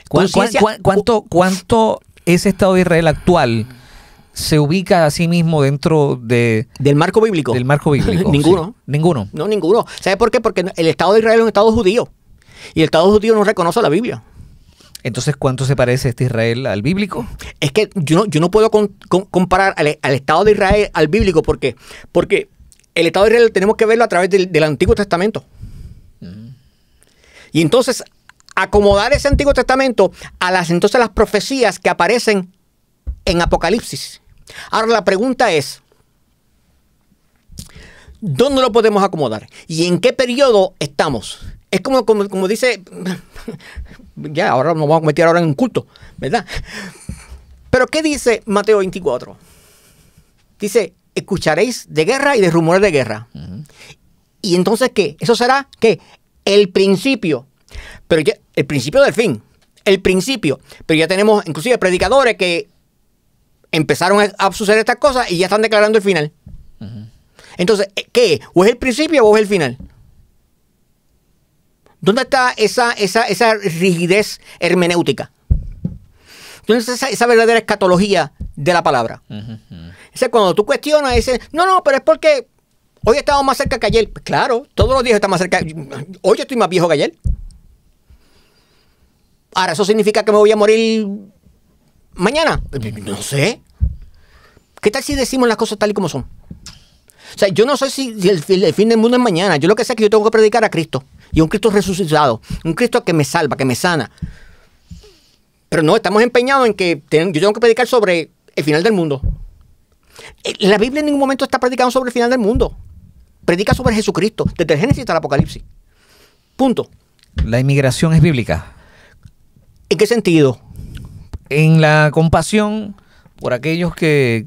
¿Cuánto ese Estado de Israel actual se ubica a sí mismo dentro del marco bíblico? Del marco bíblico. Ninguno. Sí. Ninguno. No, ninguno. ¿Sabe por qué? Porque el Estado de Israel es un Estado judío. Y el Estado judío no reconoce la Biblia. Entonces, ¿cuánto se parece este Israel al bíblico? Es que yo no puedo comparar al Estado de Israel al bíblico porque el Estado de Israel tenemos que verlo a través del Antiguo Testamento. Y entonces, acomodar ese Antiguo Testamento a las profecías que aparecen en Apocalipsis. Ahora, la pregunta es, ¿dónde lo podemos acomodar? ¿Y en qué periodo estamos? Es como dice, ya, ahora nos vamos a meter ahora en un culto, ¿verdad? Pero ¿qué dice Mateo 24? Dice, escucharéis de guerra y de rumores de guerra. ¿Y entonces qué? Eso será, ¿qué? El principio. Pero ya, el principio del fin. El principio. Pero ya tenemos inclusive predicadores que empezaron a suceder estas cosas y ya están declarando el final. Entonces, ¿qué? ¿O es el principio o es el final? ¿Dónde está esa rigidez hermenéutica? ¿Dónde está esa verdadera escatología de la palabra? Cuando tú cuestionas, dices, no, pero es porque hoy estamos más cerca que ayer. Pues claro, todos los días estamos más cerca. Hoy yo estoy más viejo que ayer. Ahora, ¿eso significa que me voy a morir mañana? No sé. ¿Qué tal si decimos las cosas tal y como son? O sea, yo no sé si el fin del mundo es mañana. Yo lo que sé es que yo tengo que predicar a Cristo. Y un Cristo resucitado. Un Cristo que me salva, que me sana. Pero no, estamos empeñados en que yo tengo que predicar sobre el final del mundo. La Biblia en ningún momento está predicando sobre el final del mundo. Predica sobre Jesucristo, desde el Génesis hasta el Apocalipsis. Punto. ¿La inmigración es bíblica? ¿En qué sentido? En la compasión por aquellos que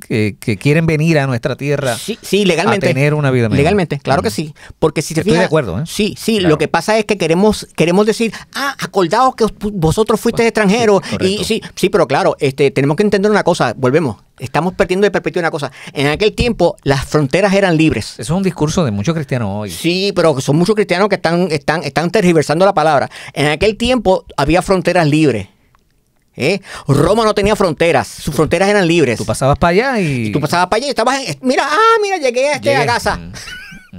quieren venir a nuestra tierra, sí, legalmente, a tener una vida mejor. Legalmente, claro que sí. Porque si te Estoy fijas, de acuerdo, ¿eh? Sí, claro. Lo que pasa es que queremos decir, acordaos que vosotros fuisteis extranjeros. Y sí, pero claro, tenemos que entender una cosa, volvemos. Estamos perdiendo de perspectiva una cosa. En aquel tiempo, las fronteras eran libres. Eso es un discurso de muchos cristianos hoy. Sí, pero son muchos cristianos que están tergiversando la palabra. En aquel tiempo había fronteras libres. Roma no tenía fronteras, sus fronteras eran libres. Tú pasabas para allá y tú pasabas para allá y estabas mira, llegué a Gaza.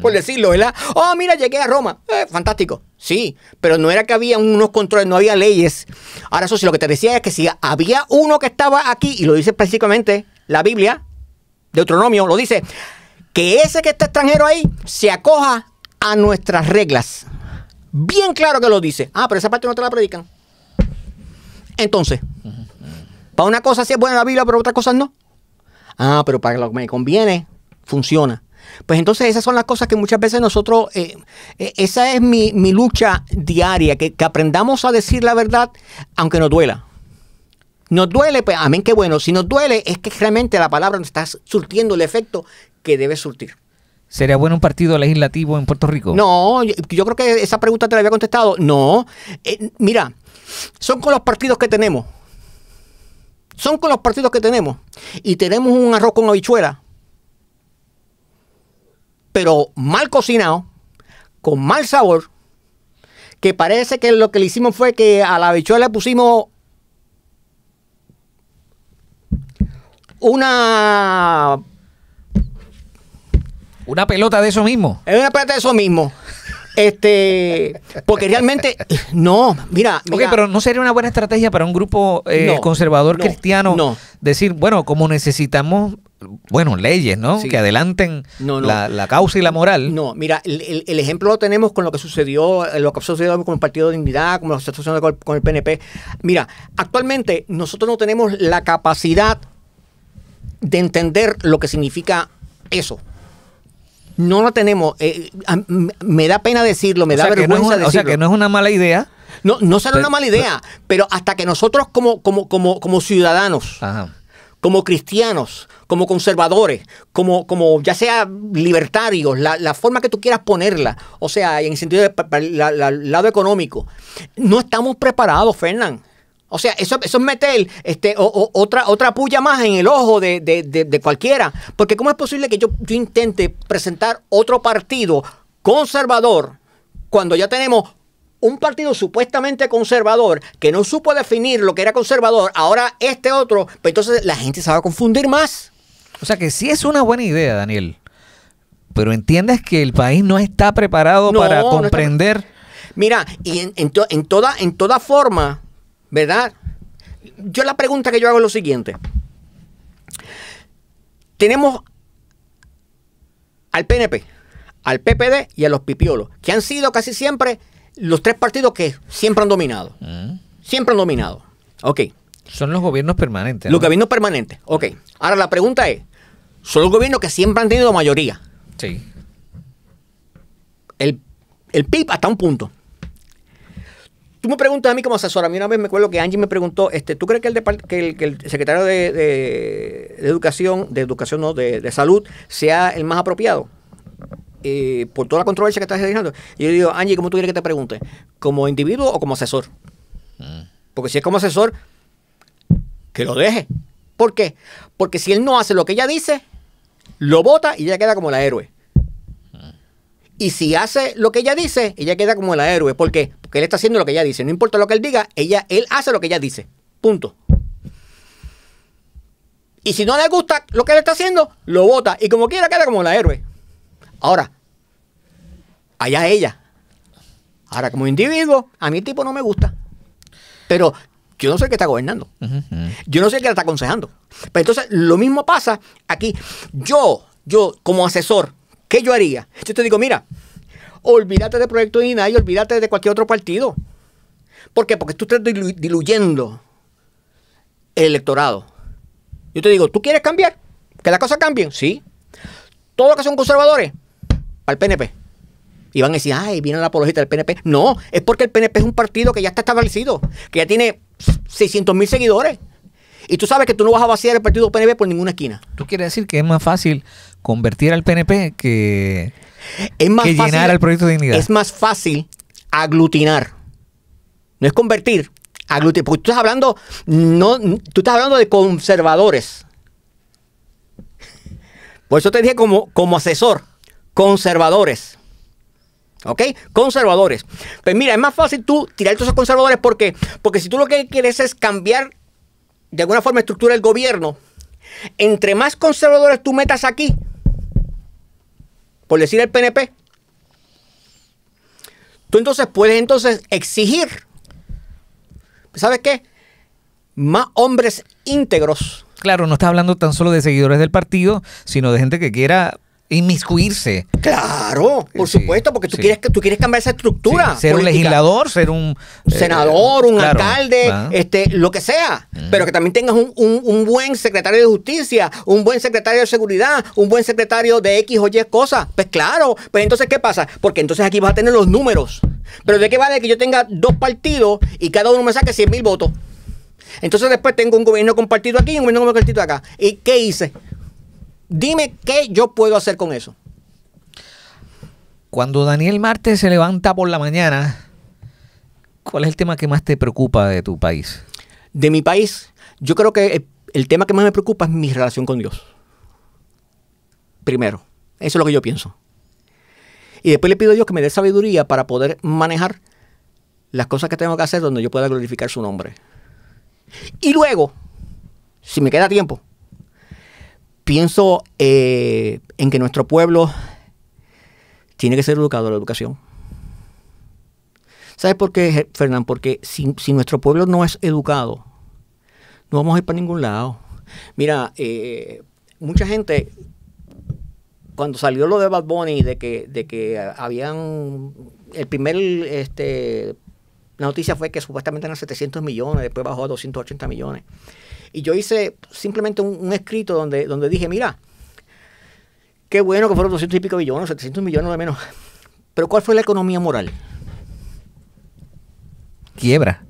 Por decirlo, ¿verdad? Mira, llegué a Roma. Fantástico. Sí, pero no era que había unos controles, no había leyes. Ahora, eso sí, lo que te decía es que si había uno que estaba aquí, y lo dice específicamente la Biblia, Deuteronomio, lo dice, que ese que está extranjero ahí se acoja a nuestras reglas. Bien claro que lo dice. Pero esa parte no te la predican. Entonces, para una cosa sí es buena la Biblia, pero otras cosas no. Pero para lo que me conviene, funciona. Pues entonces esas son las cosas que muchas veces nosotros, esa es mi lucha diaria, que aprendamos a decir la verdad, aunque nos duela. Nos duele, pues amén, qué bueno. Si nos duele, es que realmente la palabra nos está surtiendo el efecto que debe surtir. ¿Sería bueno un partido legislativo en Puerto Rico? No, yo creo que esa pregunta te la había contestado. No, mira, son con los partidos que tenemos. Son con los partidos que tenemos. Y tenemos un arroz con habichuela, pero mal cocinado, con mal sabor, que parece que lo que le hicimos fue que a la habichuela le pusimos una pelota de eso mismo. Es una pelota de eso mismo. Porque realmente, no, mira. Ok, pero ¿no sería una buena estrategia para un grupo conservador cristiano decir, bueno, como necesitamos, leyes, ¿no? Sí. Que adelanten la causa y la moral? No, mira, el ejemplo lo tenemos con lo que sucedió con el Partido de Dignidad, como lo que está sucediendo con el PNP. Mira, actualmente nosotros no tenemos la capacidad de entender lo que significa eso. No lo tenemos. Me da pena decirlo, me da vergüenza decirlo. O sea, que no es una mala idea. No será una mala idea, pero hasta que nosotros como ciudadanos, ajá, como cristianos, como conservadores, como ya sea libertarios, la forma que tú quieras ponerla, o sea, en el sentido del lado económico, no estamos preparados, Fernán. O sea, eso es meter otra puya más en el ojo de cualquiera. Porque ¿cómo es posible que yo intente presentar otro partido conservador cuando ya tenemos un partido supuestamente conservador que no supo definir lo que era conservador, ahora este otro? Pues entonces la gente se va a confundir más. O sea que sí es una buena idea, Daniel, pero entiendes que el país no está preparado para comprender. Mira, y en toda forma, ¿verdad? Yo la pregunta que yo hago es lo siguiente. Tenemos al PNP, al PPD y a los pipiolos, que han sido casi siempre los tres partidos que siempre han dominado. Siempre han dominado. Ok. Son los gobiernos permanentes, ¿no? Los gobiernos permanentes. Ok. Ahora la pregunta es, ¿son los gobiernos que siempre han tenido mayoría? Sí. El PIB hasta un punto. Tú me preguntas a mí como asesora. A mí una vez me acuerdo que Angie me preguntó, ¿tú crees que el secretario de Educación, de Salud, sea el más apropiado? Por toda la controversia que estás generando. Y yo digo, Angie, ¿cómo tú quieres que te pregunte? ¿Como individuo o como asesor? Porque si es como asesor, que lo deje. ¿Por qué? Porque si él no hace lo que ella dice, lo vota y ella queda como la héroe. Y si hace lo que ella dice, ella queda como la héroe. ¿Por qué? Porque él está haciendo lo que ella dice. No importa lo que él diga, él hace lo que ella dice. Punto. Y si no le gusta lo que él está haciendo, lo vota. Y como quiera, queda como la héroe. Ahora, allá ella. Ahora, como individuo, a mí el tipo no me gusta. Pero yo no sé el que está gobernando. Yo no sé el que la está aconsejando. Pero entonces, lo mismo pasa aquí. Yo, como asesor, ¿qué yo haría? Yo te digo, mira, olvídate del Proyecto de Dignidad y olvídate de cualquier otro partido. ¿Por qué? Porque tú estás diluyendo el electorado. Yo te digo, ¿tú quieres cambiar? ¿Que las cosas cambien? Sí. Todos los que son conservadores, para el PNP. Y van a decir, ay, viene la apologista del PNP. No, es porque el PNP es un partido que ya está establecido, que ya tiene 600,000 seguidores. Y tú sabes que tú no vas a vaciar el partido PNP por ninguna esquina. ¿Tú quieres decir que es más fácil convertir al PNP que fácil, llenar al Proyecto de Dignidad? Es más fácil aglutinar. No es convertir, aglutinar. Porque tú estás hablando de conservadores. Por eso te dije como asesor, conservadores. ¿Ok? Conservadores. Pues mira, es más fácil tú tirar todos esos conservadores. ¿Por qué? Porque si tú lo que quieres es cambiar de alguna forma estructura del gobierno, entre más conservadores tú metas aquí, por decir el PNP, tú entonces puedes exigir, ¿sabes qué? Más hombres íntegros. Claro, no estás hablando tan solo de seguidores del partido, sino de gente que quiera inmiscuirse. Claro, por supuesto, porque tú quieres cambiar esa estructura. Sí, ser política. Un legislador, ser un senador, un alcalde, lo que sea. Pero que también tengas un buen secretario de justicia, un buen secretario de seguridad, un buen secretario de X o Y cosas. Pues claro, pues entonces ¿qué pasa? Porque entonces aquí vas a tener los números. Pero ¿de qué vale que yo tenga dos partidos y cada uno me saque 100,000 votos? Entonces después tengo un gobierno compartido aquí y un gobierno compartido acá. ¿Y qué hice? Dime qué yo puedo hacer con eso. Cuando Daniel Marte se levanta por la mañana, ¿cuál es el tema que más te preocupa de tu país? De mi país, yo creo que el tema que más me preocupa es mi relación con Dios. Primero, eso es lo que yo pienso. Y después le pido a Dios que me dé sabiduría para poder manejar las cosas que tengo que hacer donde yo pueda glorificar su nombre. Y luego, si me queda tiempo, pienso en que nuestro pueblo tiene que ser educado en la educación. ¿Sabes por qué, Fernán? Porque si nuestro pueblo no es educado, no vamos a ir para ningún lado. Mira, mucha gente, cuando salió lo de Bad Bunny, de que habían, la noticia fue que supuestamente eran 700 millones, después bajó a 280 millones. Y yo hice simplemente un escrito donde dije, mira, qué bueno que fueron 200 y pico millones, 700 millones de menos. Pero ¿cuál fue la economía moral? Quiebra.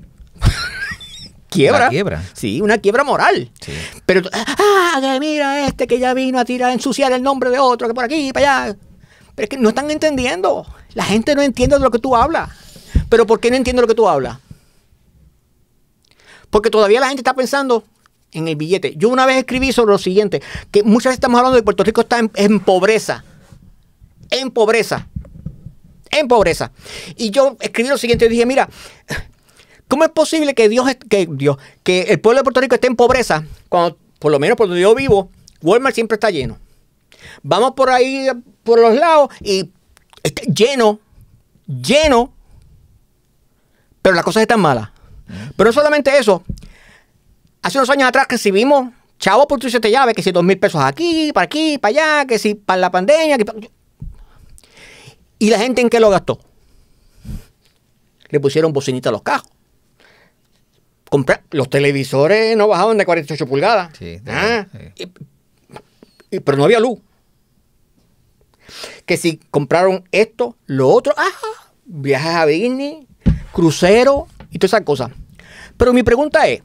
¿Quiebra? La quiebra. Sí, una quiebra moral. Sí. Pero, que mira que ya vino a tirar, a ensuciar el nombre de otro, que por aquí, para allá. Pero es que no están entendiendo. La gente no entiende de lo que tú hablas. ¿Pero por qué no entiende lo que tú hablas? Porque todavía la gente está pensando en el billete. Yo una vez escribí sobre lo siguiente, que muchas veces estamos hablando de que Puerto Rico está en pobreza. En pobreza. En pobreza. Y yo escribí lo siguiente, y dije, mira, ¿cómo es posible que que el pueblo de Puerto Rico esté en pobreza cuando, por lo menos por donde yo vivo, Walmart siempre está lleno? Vamos por ahí, por los lados, y está lleno, pero las cosas están malas. Pero no solamente eso. Hace unos años atrás recibimos chavos por tu siete llaves, que si 2,000 pesos aquí, para allá, que si para la pandemia. ¿Y la gente en qué lo gastó? Le pusieron bocinita a los cajos. Los televisores no bajaban de 48 pulgadas. Sí, pero no había luz. Que si compraron esto, lo otro, viajes a Disney, crucero y todas esas cosas. Pero mi pregunta es,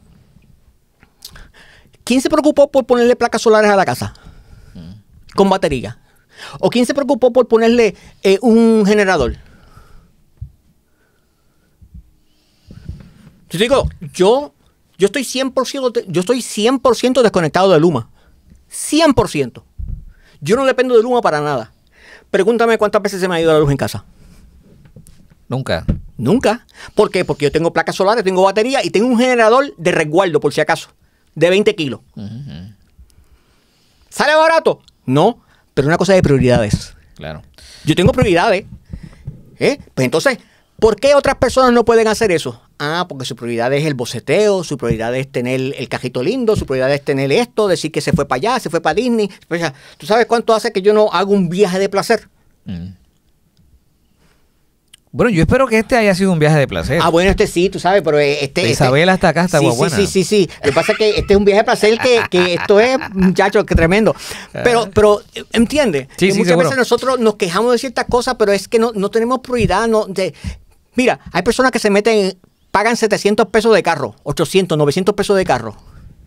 ¿quién se preocupó por ponerle placas solares a la casa? Con batería. ¿O quién se preocupó por ponerle un generador? Yo digo, yo estoy 100% desconectado de Luma. 100%. Yo no dependo de Luma para nada. Pregúntame cuántas veces se me ha ido la luz en casa. Nunca. Nunca. ¿Por qué? Porque yo tengo placas solares, tengo batería y tengo un generador de resguardo, por si acaso, de 20 kilos. ¿Sale barato? No, pero es una cosa de prioridades. Claro. Yo tengo prioridades. Pues entonces, ¿por qué otras personas no pueden hacer eso? Porque su prioridad es el boceteo, su prioridad es tener el cajito lindo, su prioridad es tener esto, decir que se fue para allá, se fue para Disney. ¿Tú sabes cuánto hace que yo no hago un viaje de placer? Bueno, yo espero que este haya sido un viaje de placer. Bueno, sí, tú sabes, pero Isabel hasta acá está guabuena. Sí. Lo que pasa es que este es un viaje de placer que esto es, muchachos, que tremendo. Pero ¿entiendes? Sí, muchas seguro. veces nosotros nos quejamos de ciertas cosas, pero es que no tenemos prioridad. Mira, hay personas que se meten, pagan 700 pesos de carro, 800, 900 pesos de carro.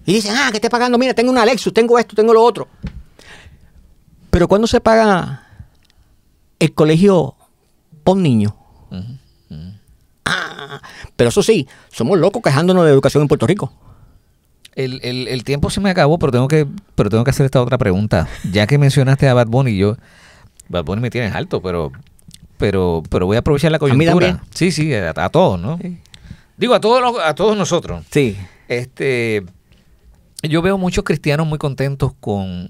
Y dicen, ¿qué estoy pagando? Mira, tengo una Lexus, tengo esto, tengo lo otro. Pero ¿cuándo se paga el colegio por niño? Pero eso sí, somos locos quejándonos de educación en Puerto Rico. El tiempo se me acabó, pero tengo que hacer esta otra pregunta. Ya que mencionaste a Bad Bunny, Bad Bunny me tienes alto, pero voy a aprovechar la coyuntura. Sí, a todos, ¿no? Sí. Digo, a todos nosotros. Sí. Yo veo muchos cristianos muy contentos con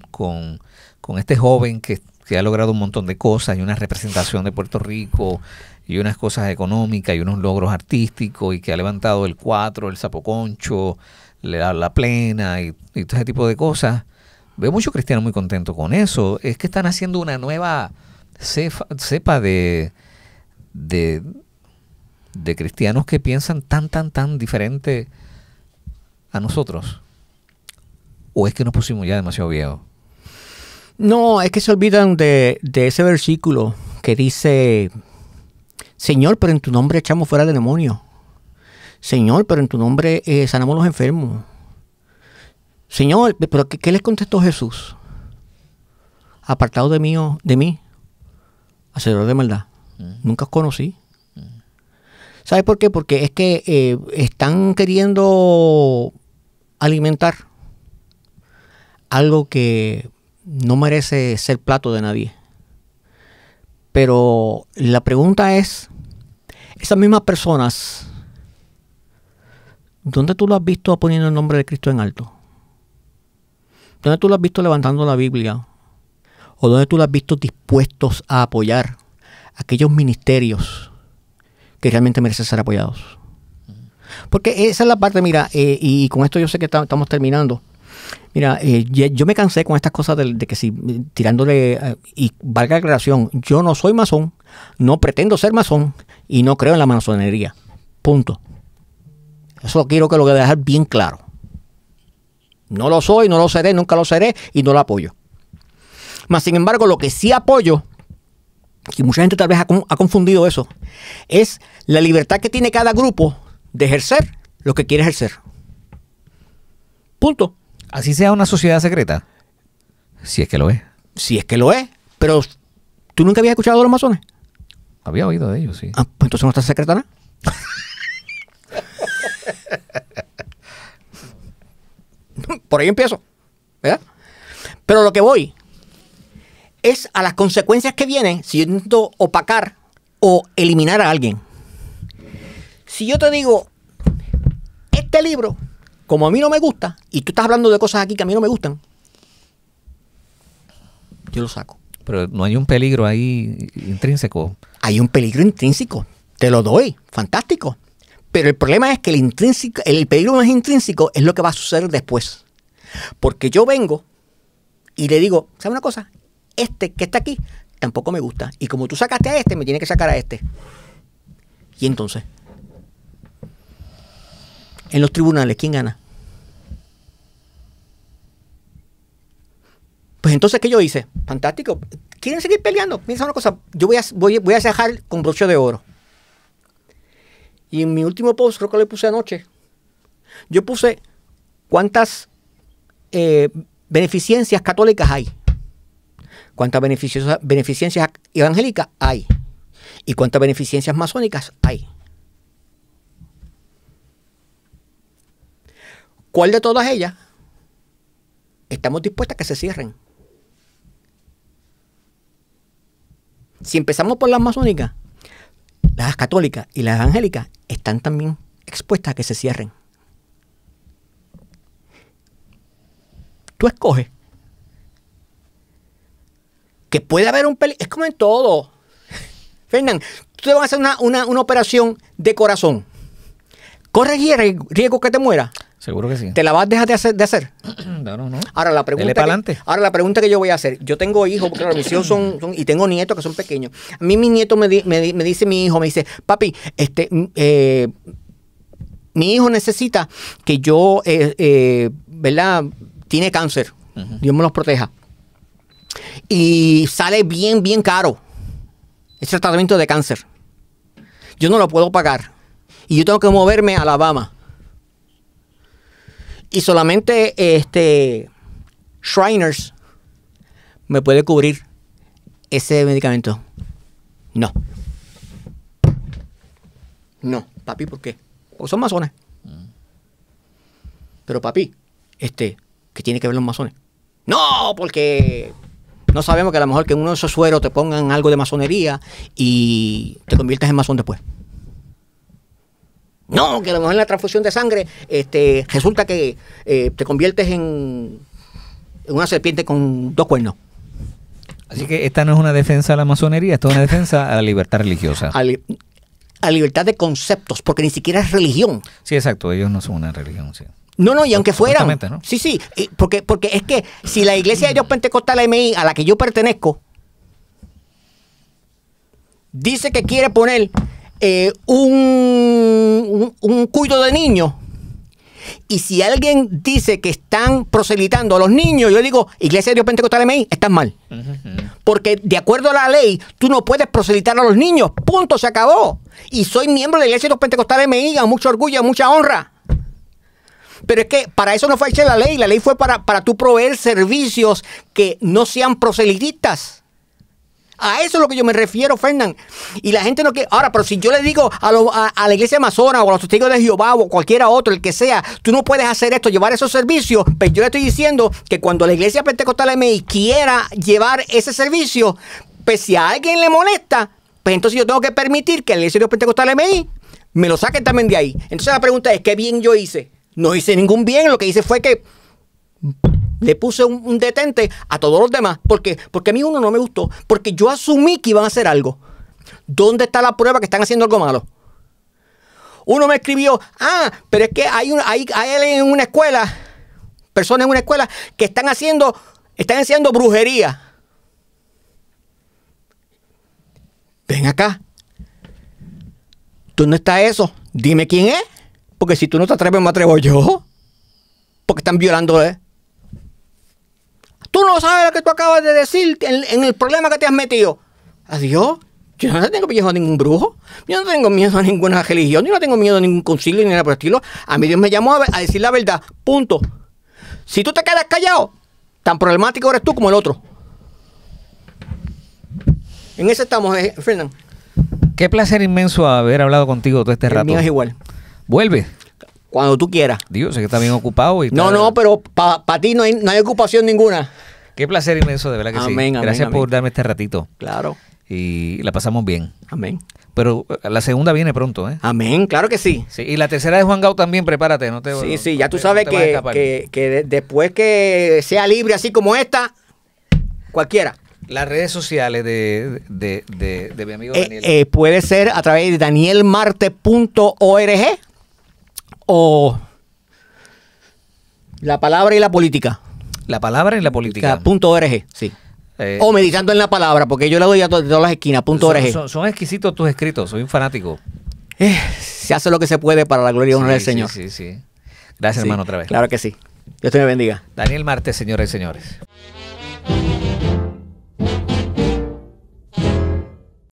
este joven que ha logrado un montón de cosas y una representación de Puerto Rico y unas cosas económicas y unos logros artísticos y que ha levantado el 4, el sapoconcho, la plena y todo ese tipo de cosas. Veo muchos cristianos muy contentos con eso. Es que están haciendo una nueva cepa de cristianos que piensan tan diferente a nosotros. ¿O es que nos pusimos ya demasiado viejos? No, es que se olvidan de ese versículo que dice, Señor, pero en tu nombre echamos fuera de demonios. Señor, pero en tu nombre sanamos los enfermos. Señor, pero ¿qué les contestó Jesús? Apartado de mí, hacedor de maldad. Nunca os conocí. ¿Sabes por qué? Porque es que están queriendo alimentar algo que no merece ser plato de nadie. Pero la pregunta es, esas mismas personas, ¿dónde tú lo has visto poniendo el nombre de Cristo en alto? ¿Dónde tú lo has visto levantando la Biblia? ¿O dónde tú lo has visto dispuestos a apoyar aquellos ministerios que realmente merecen ser apoyados? Porque esa es la parte, mira, y con esto yo sé que estamos terminando. Mira, yo me cansé con estas cosas de que si tirándole, y valga la aclaración, yo no soy masón, no pretendo ser masón y no creo en la masonería. Punto. Eso quiero que lo voy a dejar bien claro. No lo soy, no lo seré, nunca lo seré y no lo apoyo. Mas, sin embargo, lo que sí apoyo, y mucha gente tal vez ha confundido eso, es la libertad que tiene cada grupo de ejercer lo que quiere ejercer. Punto. Así sea una sociedad secreta. Si es que lo es. Si es que lo es. Pero, ¿tú nunca habías escuchado de los masones? Había oído de ellos, sí. Ah, pues entonces no está secreta nada. Por ahí empiezo, ¿verdad? Pero lo que voy es a las consecuencias que vienen si yo intento opacar o eliminar a alguien. Si yo te digo, este libro, como a mí no me gusta, y tú estás hablando de cosas aquí que a mí no me gustan, yo lo saco. Pero no hay un peligro ahí intrínseco. Hay un peligro intrínseco, te lo doy, fantástico. Pero el problema es que el peligro más intrínseco es lo que va a suceder después. Porque yo vengo y le digo, ¿sabes una cosa? Este que está aquí tampoco me gusta. Y como tú sacaste a este, me tiene que sacar a este. Y entonces, en los tribunales, ¿quién gana? Pues entonces, ¿qué yo hice? Fantástico. ¿Quieren seguir peleando? Piensa una cosa, yo voy a cerrar con broche de oro. Y en mi último post, creo que le puse anoche, yo puse cuántas beneficencias católicas hay, cuántas beneficencias evangélicas hay y cuántas beneficencias masónicas hay. ¿Cuál de todas ellas estamos dispuestas a que se cierren? Si empezamos por las masónicas, las católicas y las evangélicas están también expuestas a que se cierren. Tú escoges. Que puede haber un peligro. Es como en todo. Fernán, tú te vas a hacer una operación de corazón. ¿Corres riesgo que te muera? Seguro que sí. ¿Te la vas a dejar de hacer? No. Ahora la pregunta que yo voy a hacer. Yo tengo hijos, porque claro, mis hijos son y tengo nietos que son pequeños. A mí mi nieto me dice mi hijo, me dice, papi, mi hijo necesita que yo, ¿verdad? Tiene cáncer. Uh-huh. Dios me los proteja. Y sale bien, bien caro ese tratamiento de cáncer. Yo no lo puedo pagar. Y yo tengo que moverme a Alabama. Y solamente Shriners me puede cubrir ese medicamento. No. No, papi, ¿por qué? Porque son masones. Pero papi, ¿qué tiene que ver los masones? No, porque no sabemos que a lo mejor que en uno de esos sueros te pongan algo de masonería y te conviertes en masón después. No, que a lo mejor en la transfusión de sangre resulta que te conviertes en una serpiente con 2 cuernos. Así que esta no es una defensa a la masonería, esta es una defensa a la libertad religiosa. A libertad de conceptos, porque ni siquiera es religión. Sí, exacto, ellos no son una religión, sí. No, y aunque fueran. ¿No? Sí, porque es que si la Iglesia de Dios Pentecostal MI, a la que yo pertenezco, dice que quiere poner un culto de niños, y si alguien dice que están proselitando a los niños, yo digo, Iglesia de Dios Pentecostal MI, están mal. Uh-huh. Porque de acuerdo a la ley, tú no puedes proselitar a los niños. Punto, se acabó. Y soy miembro de la Iglesia de los Pentecostales MI, con mucho orgullo, mucha honra. Pero es que para eso no fue hecha la ley. La ley fue para tú proveer servicios que no sean proselitistas. A eso es lo que yo me refiero, Fernán. Y la gente no quiere. Ahora, pero si yo le digo a la iglesia amazona o a los testigos de Jehová o cualquiera otro, el que sea, tú no puedes hacer esto, llevar esos servicios, pues yo le estoy diciendo que cuando la iglesia pentecostal MI quiera llevar ese servicio, pues si a alguien le molesta, pues entonces yo tengo que permitir que la iglesia de los pentecostales MI me lo saquen también de ahí. Entonces la pregunta es, ¿qué bien yo hice? No hice ningún bien, lo que hice fue que le puse un detente a todos los demás. ¿Por qué? Porque a mí uno no me gustó. Porque yo asumí que iban a hacer algo. ¿Dónde está la prueba que están haciendo algo malo? Uno me escribió, pero es que hay en una escuela, personas en una escuela que están haciendo brujería. Ven acá. ¿Dónde está eso? Dime quién es. Porque si tú no te atreves, me atrevo yo. Porque están violando, Tú no sabes lo que tú acabas de decir en el problema que te has metido. Adiós. Yo no tengo miedo a ningún brujo. Yo no tengo miedo a ninguna religión. Yo no tengo miedo a ningún concilio ni nada por el estilo. A mí Dios me llamó a decir la verdad. Punto. Si tú te quedas callado, tan problemático eres tú como el otro. En ese estamos, Fernán. Qué placer inmenso haber hablado contigo todo este rato. El mío es igual. Vuelve. Cuando tú quieras. Dios, sé que está bien ocupado. Y no, pero para ti no hay ocupación ninguna. Qué placer inmenso, de verdad que amén, sí. Gracias por darme este ratito. Claro. Y la pasamos bien. Amén. Pero la segunda viene pronto, ¿eh? Amén, claro que sí. Sí, y la tercera de Juan Gau también, prepárate. Sí, ya tú sabes que después que sea libre así como esta, cualquiera. Las redes sociales de mi amigo Daniel. Puede ser a través de danielmarte.org o La Palabra y la Política. La Palabra y la Política. .org, sí. O Meditando en la Palabra, porque yo le doy a todas las esquinas. .org. Son exquisitos tus escritos, soy un fanático. Se hace lo que se puede para la gloria y honra del Señor. Sí. Gracias, hermano, otra vez. Claro que sí. Dios te bendiga. Daniel Marte, señoras y señores.